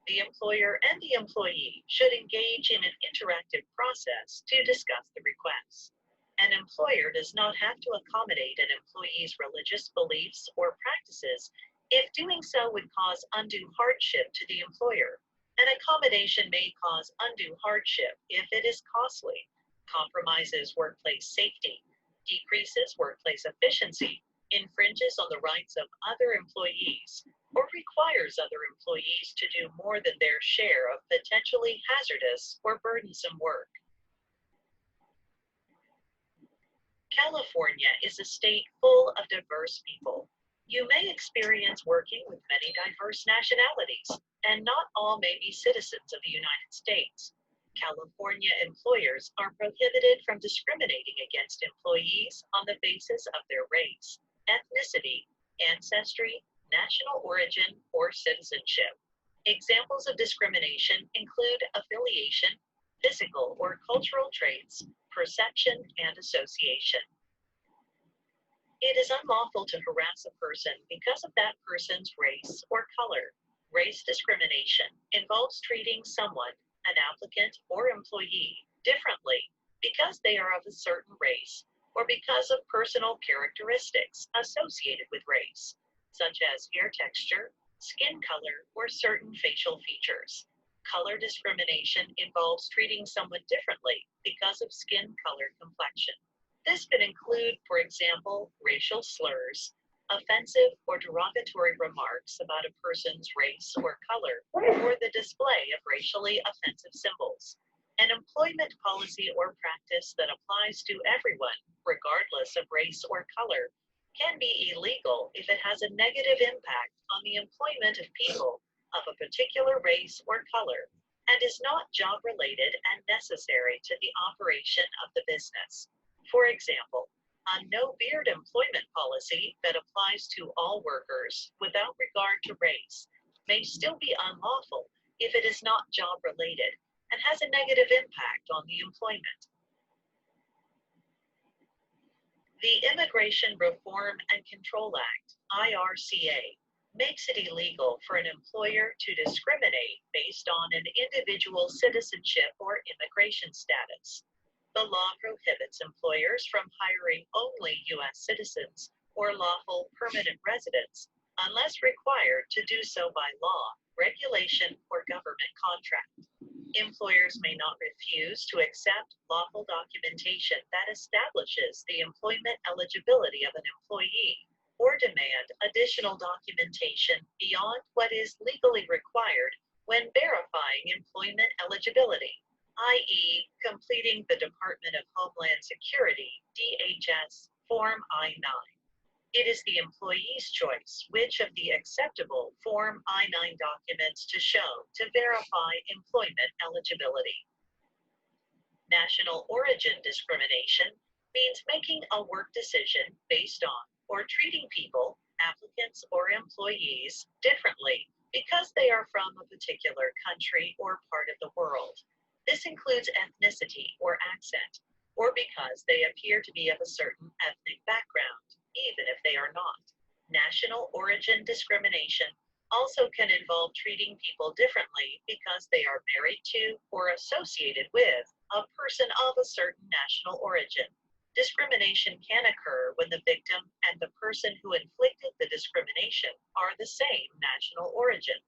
the employer and the employee should engage in an interactive process to discuss the requests. An employer does not have to accommodate an employee's religious beliefs or practices if doing so would cause undue hardship to the employer. An accommodation may cause undue hardship if it is costly, compromises workplace safety, decreases workplace efficiency, infringes on the rights of other employees, or requires other employees to do more than their share of potentially hazardous or burdensome work. California is a state full of diverse people. You may experience working with many diverse nationalities, and not all may be citizens of the United States. California employers are prohibited from discriminating against employees on the basis of their race, ethnicity, ancestry, national origin, or citizenship. Examples of discrimination include affiliation, physical or cultural traits, perception, and association. It is unlawful to harass a person because of that person's race or color. Race discrimination involves treating someone, an applicant or employee, differently because they are of a certain race or because of personal characteristics associated with race, such as hair texture, skin color, or certain facial features. Color discrimination involves treating someone differently because of skin color complexion. This could include, for example, racial slurs, offensive or derogatory remarks about a person's race or color, or the display of racially offensive symbols. An employment policy or practice that applies to everyone, regardless of race or color, can be illegal if it has a negative impact on the employment of people of a particular race or color and is not job-related and necessary to the operation of the business. For example, a no-beard employment policy that applies to all workers without regard to race may still be unlawful if it is not job-related and has a negative impact on the employment. The Immigration Reform and Control Act, IRCA, makes it illegal for an employer to discriminate based on an individual's citizenship or immigration status. The law prohibits employers from hiring only U.S. citizens or lawful permanent residents unless required to do so by law, regulation, or government contract. Employers may not refuse to accept lawful documentation that establishes the employment eligibility of an employee or demand additional documentation beyond what is legally required when verifying employment eligibility, i.e., completing the Department of Homeland Security, DHS, Form I-9. It is the employee's choice which of the acceptable Form I-9 documents to show to verify employment eligibility. National origin discrimination means making a work decision based on or treating people, applicants, or employees differently because they are from a particular country or part of the world. This includes ethnicity or accent, or because they appear to be of a certain ethnic background, even if they are not. National origin discrimination also can involve treating people differently because they are married to or associated with a person of a certain national origin. Discrimination can occur when the victim and the person who inflicted the discrimination are the same national origin.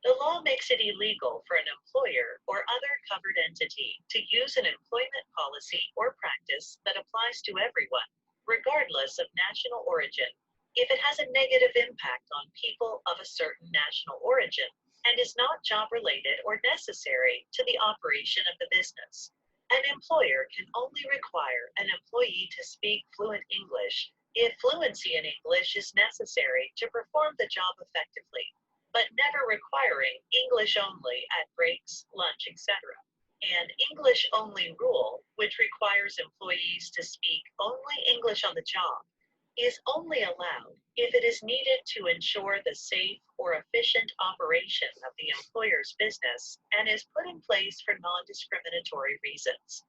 The law makes it illegal for an employer or other covered entity to use an employment policy or practice that applies to everyone, regardless of national origin, if it has a negative impact on people of a certain national origin and is not job-related or necessary to the operation of the business. An employer can only require an employee to speak fluent English if fluency in English is necessary to perform the job effectively, but never requiring English only at breaks, lunch, etc. An English only rule, which requires employees to speak only English on the job, is only allowed if it is needed to ensure the safe or efficient operation of the employer's business and is put in place for non-discriminatory reasons.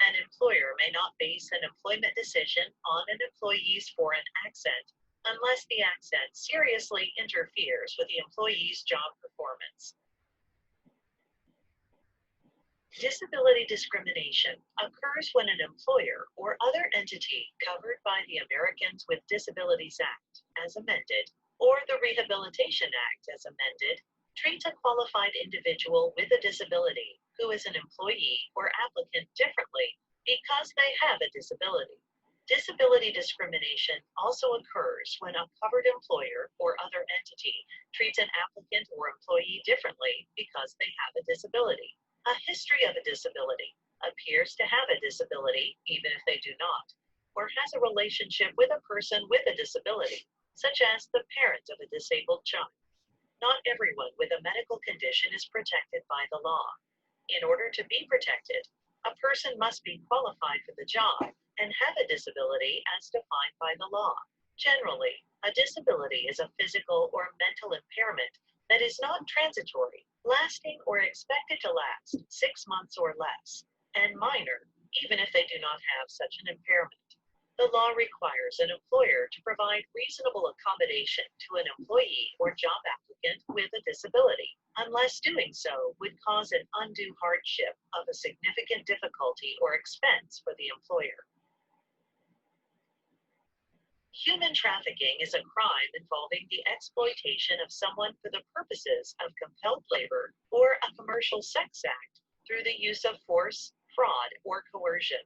An employer may not base an employment decision on an employee's foreign accent unless the accent seriously interferes with the employee's job performance. Disability discrimination occurs when an employer or other entity covered by the Americans with Disabilities Act, as amended, or the Rehabilitation Act, as amended, treats a qualified individual with a disability who is an employee or applicant differently because they have a disability. Disability discrimination also occurs when a covered employer or other entity treats an applicant or employee differently because they have a disability. A history of a disability appears to have a disability even if they do not, or has a relationship with a person with a disability, such as the parent of a disabled child. Not everyone with a medical condition is protected by the law. In order to be protected, a person must be qualified for the job and have a disability as defined by the law. Generally, a disability is a physical or mental impairment that is not transitory, lasting or expected to last 6 months or less, and minor, even if they do not have such an impairment. The law requires an employer to provide reasonable accommodation to an employee or job applicant with a disability, unless doing so would cause an undue hardship of a significant difficulty or expense for the employer. Human trafficking is a crime involving the exploitation of someone for the purposes of compelled labor or a commercial sex act through the use of force, fraud, or coercion.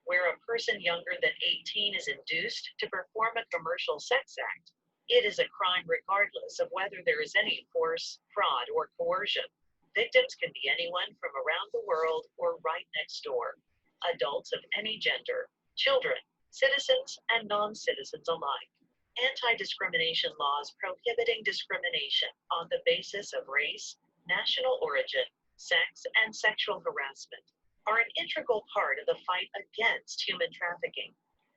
Where a person younger than 18 is induced to perform a commercial sex act, it is a crime regardless of whether there is any force, fraud, or coercion. Victims can be anyone from around the world or right next door, adults of any gender, children, citizens and non-citizens alike. Anti-discrimination laws prohibiting discrimination on the basis of race, national origin, sex, and sexual harassment are an integral part of the fight against human trafficking.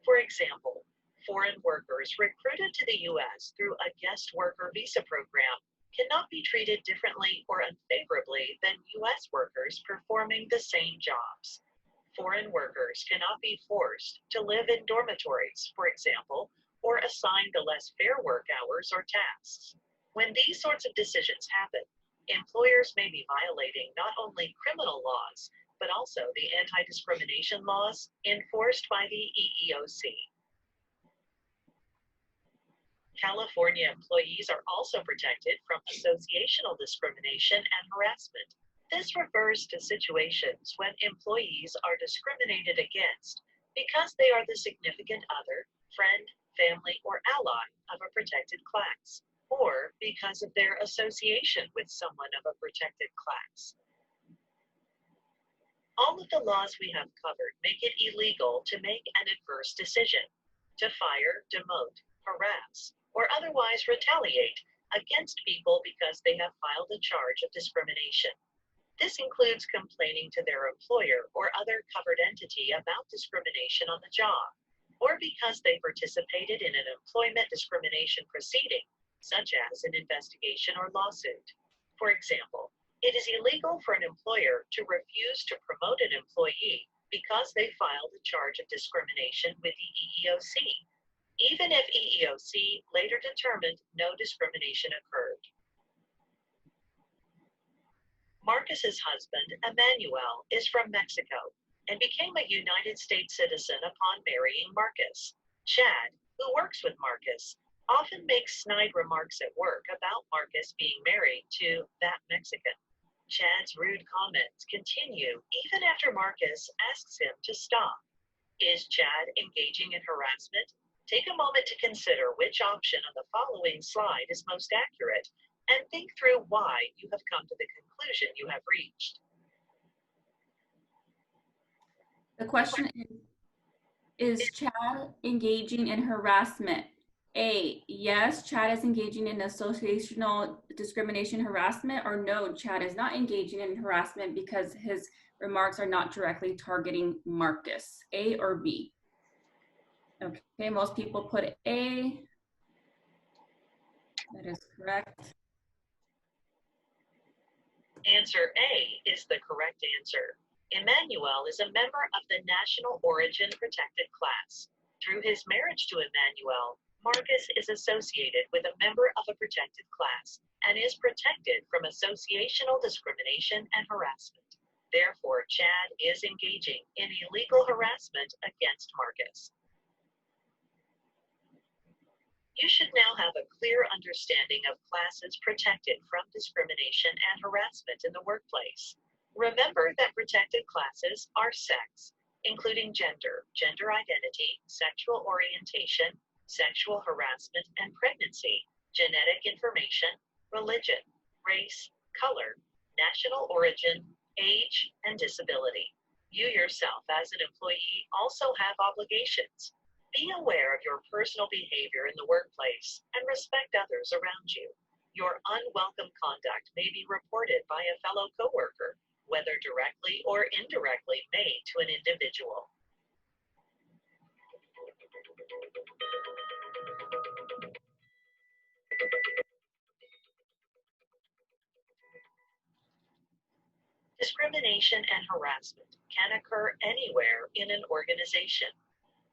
For example, foreign workers recruited to the U.S. through a guest worker visa program cannot be treated differently or unfavorably than U.S. workers performing the same jobs. Foreign workers cannot be forced to live in dormitories, for example, or assigned to less fair work hours or tasks. When these sorts of decisions happen, employers may be violating not only criminal laws, but also the anti-discrimination laws enforced by the EEOC. California employees are also protected from associational discrimination and harassment. This refers to situations when employees are discriminated against because they are the significant other, friend, family, or ally of a protected class, or because of their association with someone of a protected class. All of the laws we have covered make it illegal to make an adverse decision, to fire, demote, harass, or otherwise retaliate against people because they have filed a charge of discrimination. This includes complaining to their employer or other covered entity about discrimination on the job, or because they participated in an employment discrimination proceeding, such as an investigation or lawsuit. For example, it is illegal for an employer to refuse to promote an employee because they filed a charge of discrimination with the EEOC, even if EEOC later determined no discrimination occurred. Marcus's husband, Emmanuel, is from Mexico and became a United States citizen upon marrying Marcus. Chad, who works with Marcus, often makes snide remarks at work about Marcus being married to that Mexican. Chad's rude comments continue even after Marcus asks him to stop. Is Chad engaging in harassment? Take a moment to consider which option on the following slide is most accurate and think through why you have come to the conclusion you have reached. The question is Chad engaging in harassment? A, yes, Chad is engaging in associational discrimination harassment, or no, Chad is not engaging in harassment because his remarks are not directly targeting Marcus. A or B? Okay, most people put A. That is correct. Answer A is the correct answer. Emmanuel is a member of the National Origin Protected Class. Through his marriage to Emmanuel, Marcus is associated with a member of a protected class and is protected from associational discrimination and harassment. Therefore, Chad is engaging in illegal harassment against Marcus. You should now have a clear understanding of classes protected from discrimination and harassment in the workplace. Remember that protected classes are sex, including gender, gender identity, sexual orientation, sexual harassment and pregnancy, genetic information, religion, race, color, national origin, age, and disability. You yourself as an employee also have obligations. Be aware of your personal behavior in the workplace and respect others around you. Your unwelcome conduct may be reported by a fellow coworker, whether directly or indirectly made to an individual. Discrimination and harassment can occur anywhere in an organization.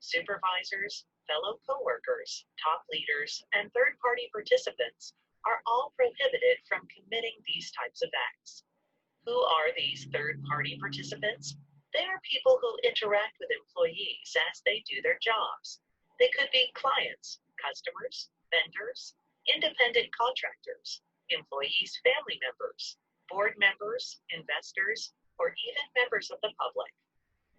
Supervisors, fellow coworkers, top leaders, and third-party participants are all prohibited from committing these types of acts. Who are these third-party participants? They are people who interact with employees as they do their jobs. They could be clients, customers, vendors, independent contractors, employees' family members, board members, investors, or even members of the public.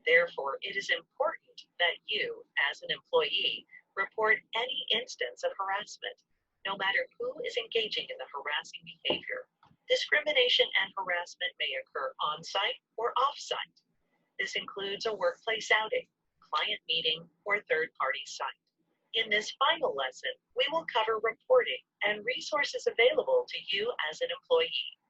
Therefore, it is important that you, as an employee, report any instance of harassment, no matter who is engaging in the harassing behavior. Discrimination and harassment may occur on-site or off-site. This includes a workplace outing, client meeting, or third-party site. In this final lesson, we will cover reporting and resources available to you as an employee.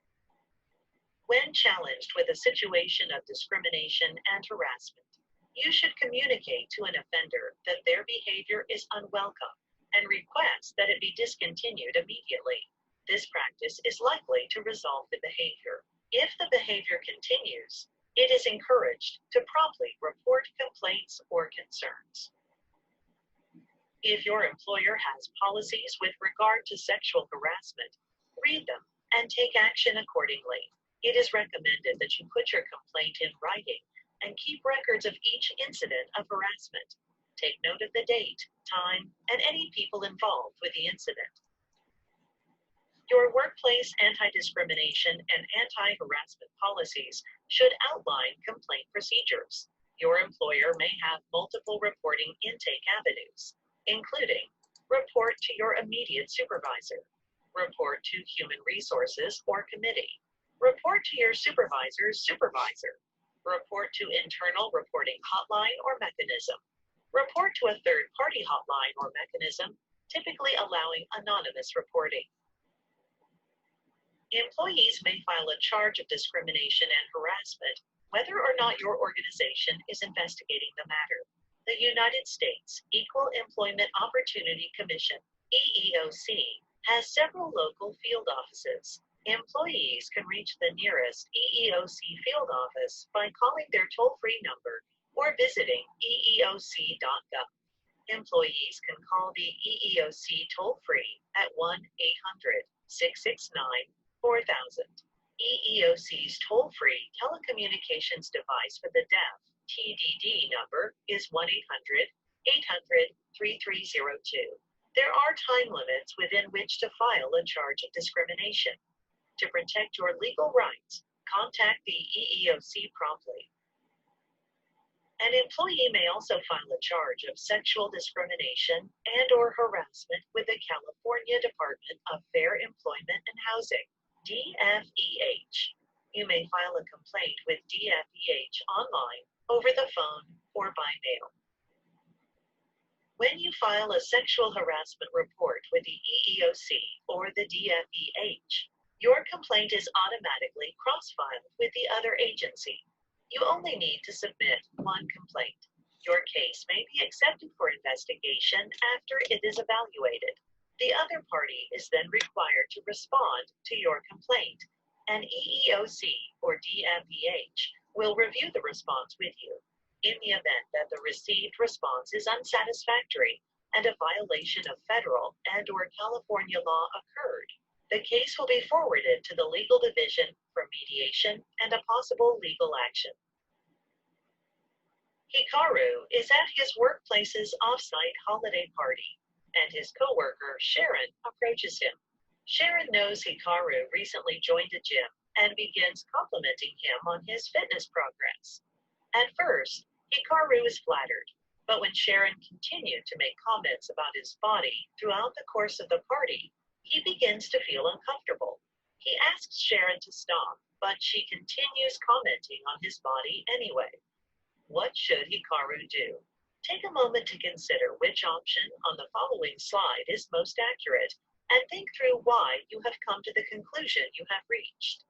When challenged with a situation of discrimination and harassment, you should communicate to an offender that their behavior is unwelcome and request that it be discontinued immediately. This practice is likely to resolve the behavior. If the behavior continues, it is encouraged to promptly report complaints or concerns. If your employer has policies with regard to sexual harassment, read them and take action accordingly. It is recommended that you put your complaint in writing and keep records of each incident of harassment. Take note of the date, time, and any people involved with the incident. Your workplace anti-discrimination and anti-harassment policies should outline complaint procedures. Your employer may have multiple reporting intake avenues, including report to your immediate supervisor, report to human resources or committee, report to your supervisor's supervisor, report to internal reporting hotline or mechanism, report to a third-party hotline or mechanism, typically allowing anonymous reporting. Employees may file a charge of discrimination and harassment, whether or not your organization is investigating the matter. The United States Equal Employment Opportunity Commission, EEOC, has several local field offices. Employees can reach the nearest EEOC field office by calling their toll-free number or visiting eeoc.gov. Employees can call the EEOC toll-free at 1-800-669-4000. EEOC's toll-free telecommunications device for the deaf, TDD number, is 1-800-800-3302. There are time limits within which to file a charge of discrimination. To protect your legal rights, contact the EEOC promptly. An employee may also file a charge of sexual discrimination and/or harassment with the California Department of Fair Employment and Housing, DFEH. You may file a complaint with DFEH online, over the phone, or by mail. When you file a sexual harassment report with the EEOC or the DFEH, your complaint is automatically cross-filed with the other agency. You only need to submit one complaint. Your case may be accepted for investigation after it is evaluated. The other party is then required to respond to your complaint. An EEOC or DFEH will review the response with you. In the event that the received response is unsatisfactory and a violation of federal and/or California law occurred, the case will be forwarded to the legal division for mediation and a possible legal action. Hikaru is at his workplace's off-site holiday party, and his coworker, Sharon, approaches him. Sharon knows Hikaru recently joined a gym and begins complimenting him on his fitness progress. At first, Hikaru is flattered, but when Sharon continued to make comments about his body throughout the course of the party, he begins to feel uncomfortable. He asks Sharon to stop, but she continues commenting on his body anyway. What should Hikaru do? Take a moment to consider which option on the following slide is most accurate and think through why you have come to the conclusion you have reached.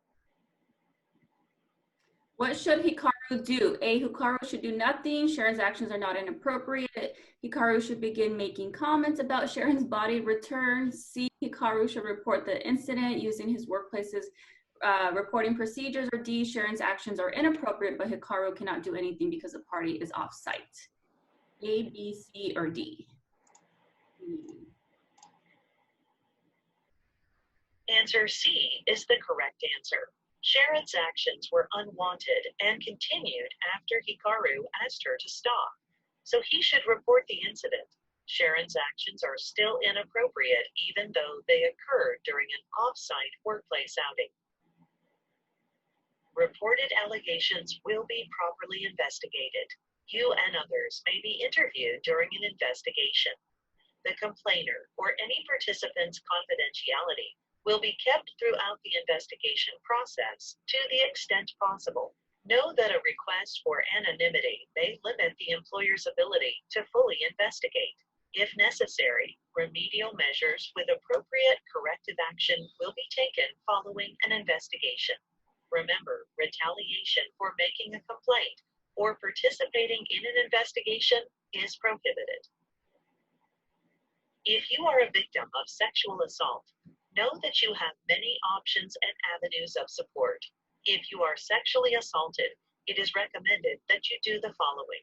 What should Hikaru do? A, Hikaru should do nothing. Sharon's actions are not inappropriate. Hikaru should begin making comments about Sharon's body return. C, Hikaru should report the incident using his workplace's reporting procedures. Or D, Sharon's actions are inappropriate, but Hikaru cannot do anything because the party is off-site. A, B, C, or D? Answer C is the correct answer. Sharon's actions were unwanted and continued after Hikaru asked her to stop, so he should report the incident. Sharon's actions are still inappropriate even though they occurred during an off-site workplace outing. Reported allegations will be properly investigated. You and others may be interviewed during an investigation. The complainer or any participant's confidentiality will be kept throughout the investigation process to the extent possible. Know that a request for anonymity may limit the employer's ability to fully investigate. If necessary, remedial measures with appropriate corrective action will be taken following an investigation. Remember, retaliation for making a complaint or participating in an investigation is prohibited. If you are a victim of sexual assault, know that you have many options and avenues of support. If you are sexually assaulted, it is recommended that you do the following.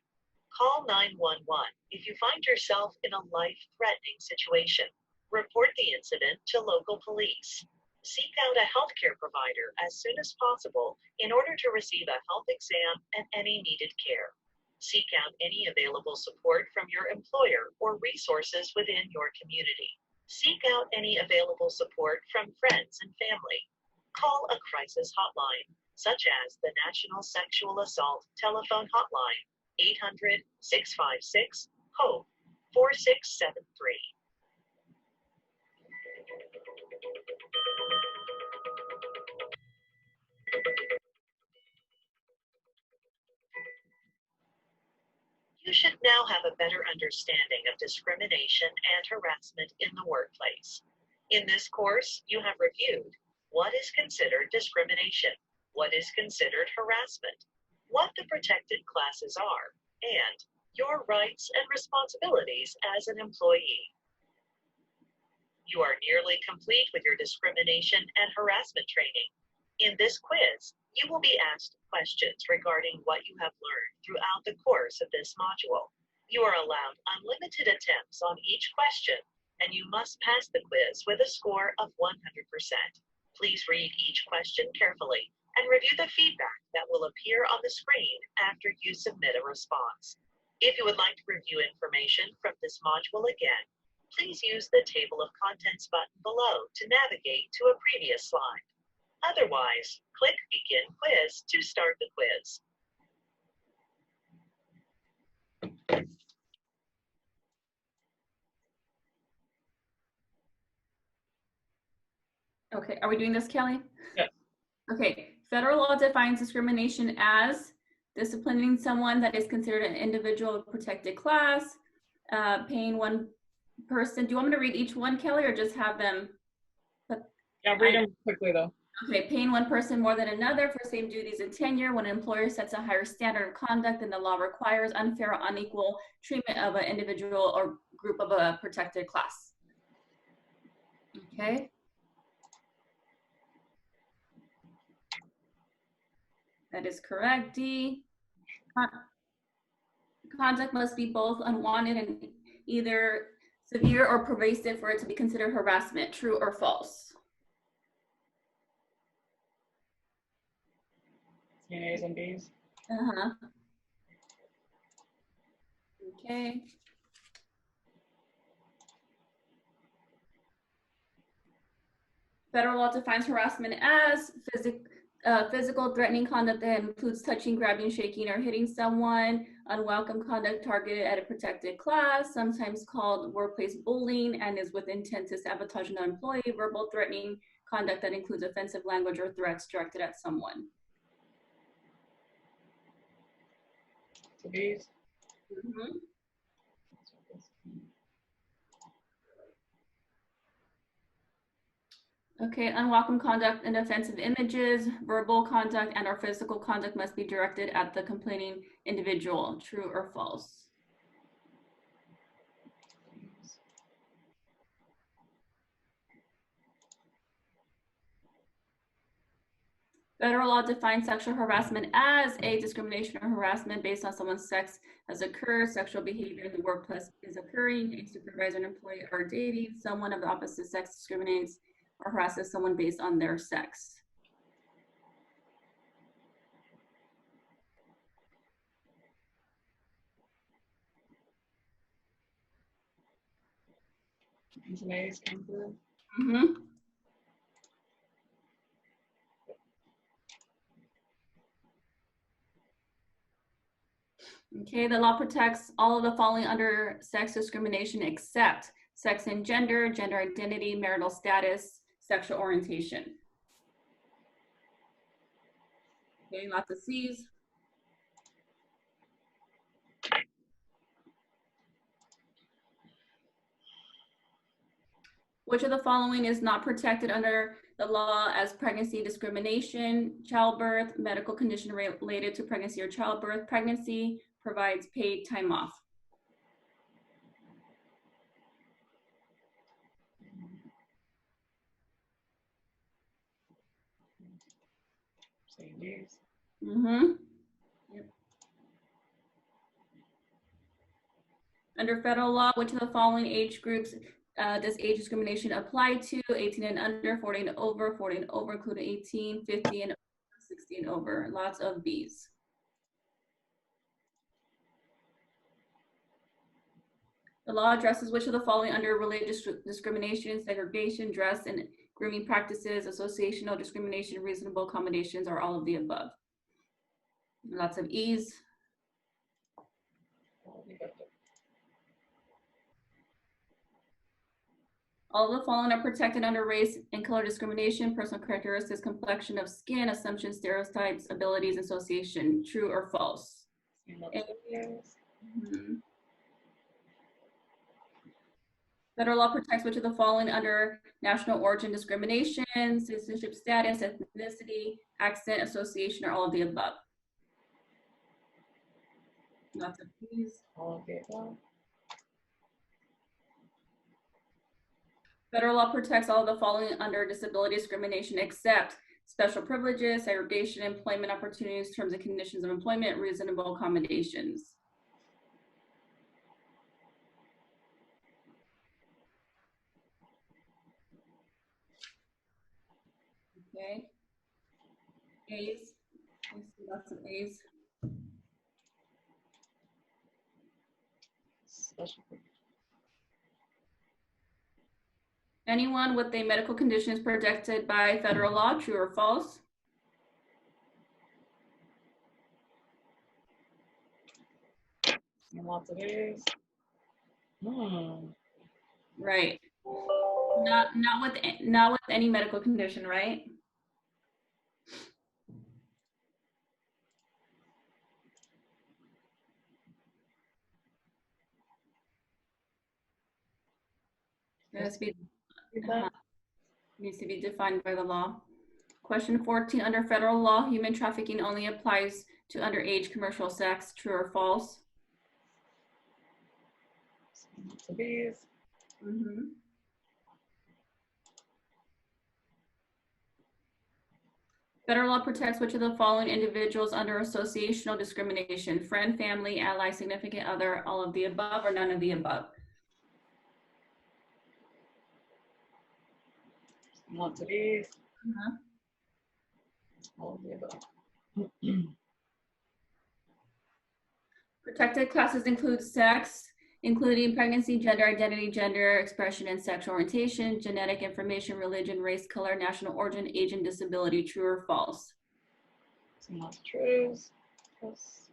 Call 911 if you find yourself in a life-threatening situation. Report the incident to local police. Seek out a healthcare provider as soon as possible in order to receive a health exam and any needed care. Seek out any available support from your employer or resources within your community. Seek out any available support from friends and family. Call a crisis hotline, such as the National Sexual Assault Telephone Hotline, 800-656-HOPE 4673. You should now have a better understanding of discrimination and harassment in the workplace. In this course, you have reviewed what is considered discrimination, what is considered harassment, what the protected classes are, and your rights and responsibilities as an employee. You are nearly complete with your discrimination and harassment training. In this quiz, you will be asked questions regarding what you have learned throughout the course of this module. You are allowed unlimited attempts on each question, and you must pass the quiz with a score of 100%. Please read each question carefully and review the feedback that will appear on the screen after you submit a response. If you would like to review information from this module again, Please use the Table of Contents button below to navigate to a previous slide. Otherwise, click Begin Quiz to start the quiz. Okay, are we doing this, Kelly? Yes. Okay, federal law defines discrimination as disciplining someone that is considered an individual of protected class, paying one person. Do you want me to read each one, Kelly, or just have them? Yeah, read them quickly though. Okay, paying one person more than another for same duties and tenure when an employer sets a higher standard of conduct than the law requires, unfair or unequal treatment of an individual or group of a protected class. Okay. That is correct, D. Conduct must be both unwanted and either severe or pervasive for it to be considered harassment. True or false? A's and B's. Uh-huh. Okay. Federal law defines harassment as physical threatening conduct that includes touching, grabbing, shaking, or hitting someone, unwelcome conduct targeted at a protected class, sometimes called workplace bullying, and is with intent to sabotage an employee, verbal threatening conduct that includes offensive language or threats directed at someone. To B's. Mm-hmm. Okay, unwelcome conduct and offensive images, verbal conduct and or physical conduct must be directed at the complaining individual. True or false? Federal law defines sexual harassment as a discrimination or harassment based on someone's sex has occurred, sexual behavior in the workplace is occurring, a supervisor and employee are dating, someone of the opposite sex discriminates or harasses someone based on their sex. B's and A's come through. Mm-hmm. Okay, the law protects all of the following under sex discrimination except sex and gender, gender identity, marital status, sexual orientation. Okay, lots of C's. Which of the following is not protected under the law as pregnancy discrimination, childbirth, medical condition related to pregnancy or childbirth, pregnancy provides paid time off? Say B's. Mm-hmm. Yep. Under federal law, which of the following age groups does age discrimination apply to? 18 and under, 40 and over, 40 and over, including 18, 50 and over, 60 and over. Lots of B's. The law addresses which of the following under religious discrimination, segregation, dress and grooming practices, associational discrimination, reasonable accommodations, or all of the above. Lots of E's. All of the following are protected under race and color discrimination, personal characteristics, complexion of skin, assumptions, stereotypes, abilities, association. True or false? Mm-hmm. Federal law protects which of the following under national origin discrimination, citizenship status, ethnicity, accent, association, or all of the above. Lots of P's. All of the above. Federal law protects all of the following under disability discrimination except special privileges, segregation, employment opportunities, terms and conditions of employment, reasonable accommodations. Okay. A's. I see lots of A's. Special. Anyone with a medical condition is protected by federal law, true or false? And lots of A's. Right. Not with any medical condition, right? It has to be, needs to be defined by the law. Question 14, under federal law, human trafficking only applies to underage commercial sex, true or false? Lots of B's. Federal law protects which of the following individuals under associational discrimination? Friend, family, ally, significant other, all of the above, or none of the above? Lots of B's. All of the above. Protected classes include sex, including pregnancy, gender identity, gender expression, and sexual orientation, genetic information, religion, race, color, national origin, age, and disability, true or false? Some lots of trues. Yes.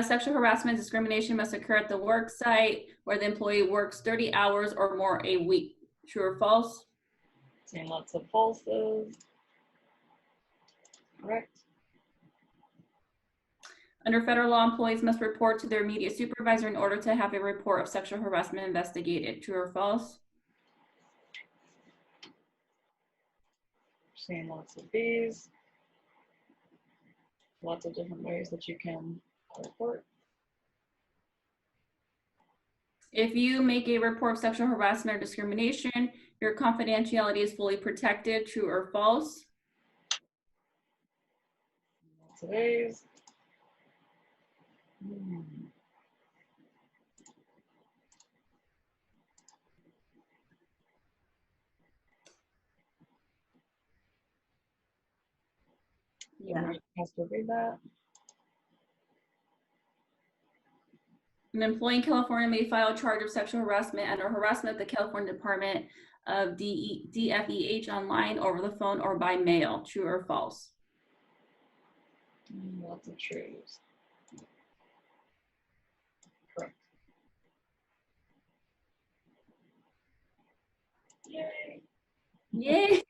Sexual harassment discrimination must occur at the work site where the employee works 30 hours or more a week, true or false? Seeing lots of falses. Correct. Under federal law, employees must report to their immediate supervisor in order to have a report of sexual harassment investigated, true or false? Seeing lots of B's. Lots of different ways that you can report. If you make a report of sexual harassment or discrimination, your confidentiality is fully protected, true or false? Lots of A's. Yeah. Has to read that. An employee in California may file a charge of sexual harassment and or harassment at the California Department of DFEH online, over the phone, or by mail, true or false? Lots of trues. Correct. Yay. Yay.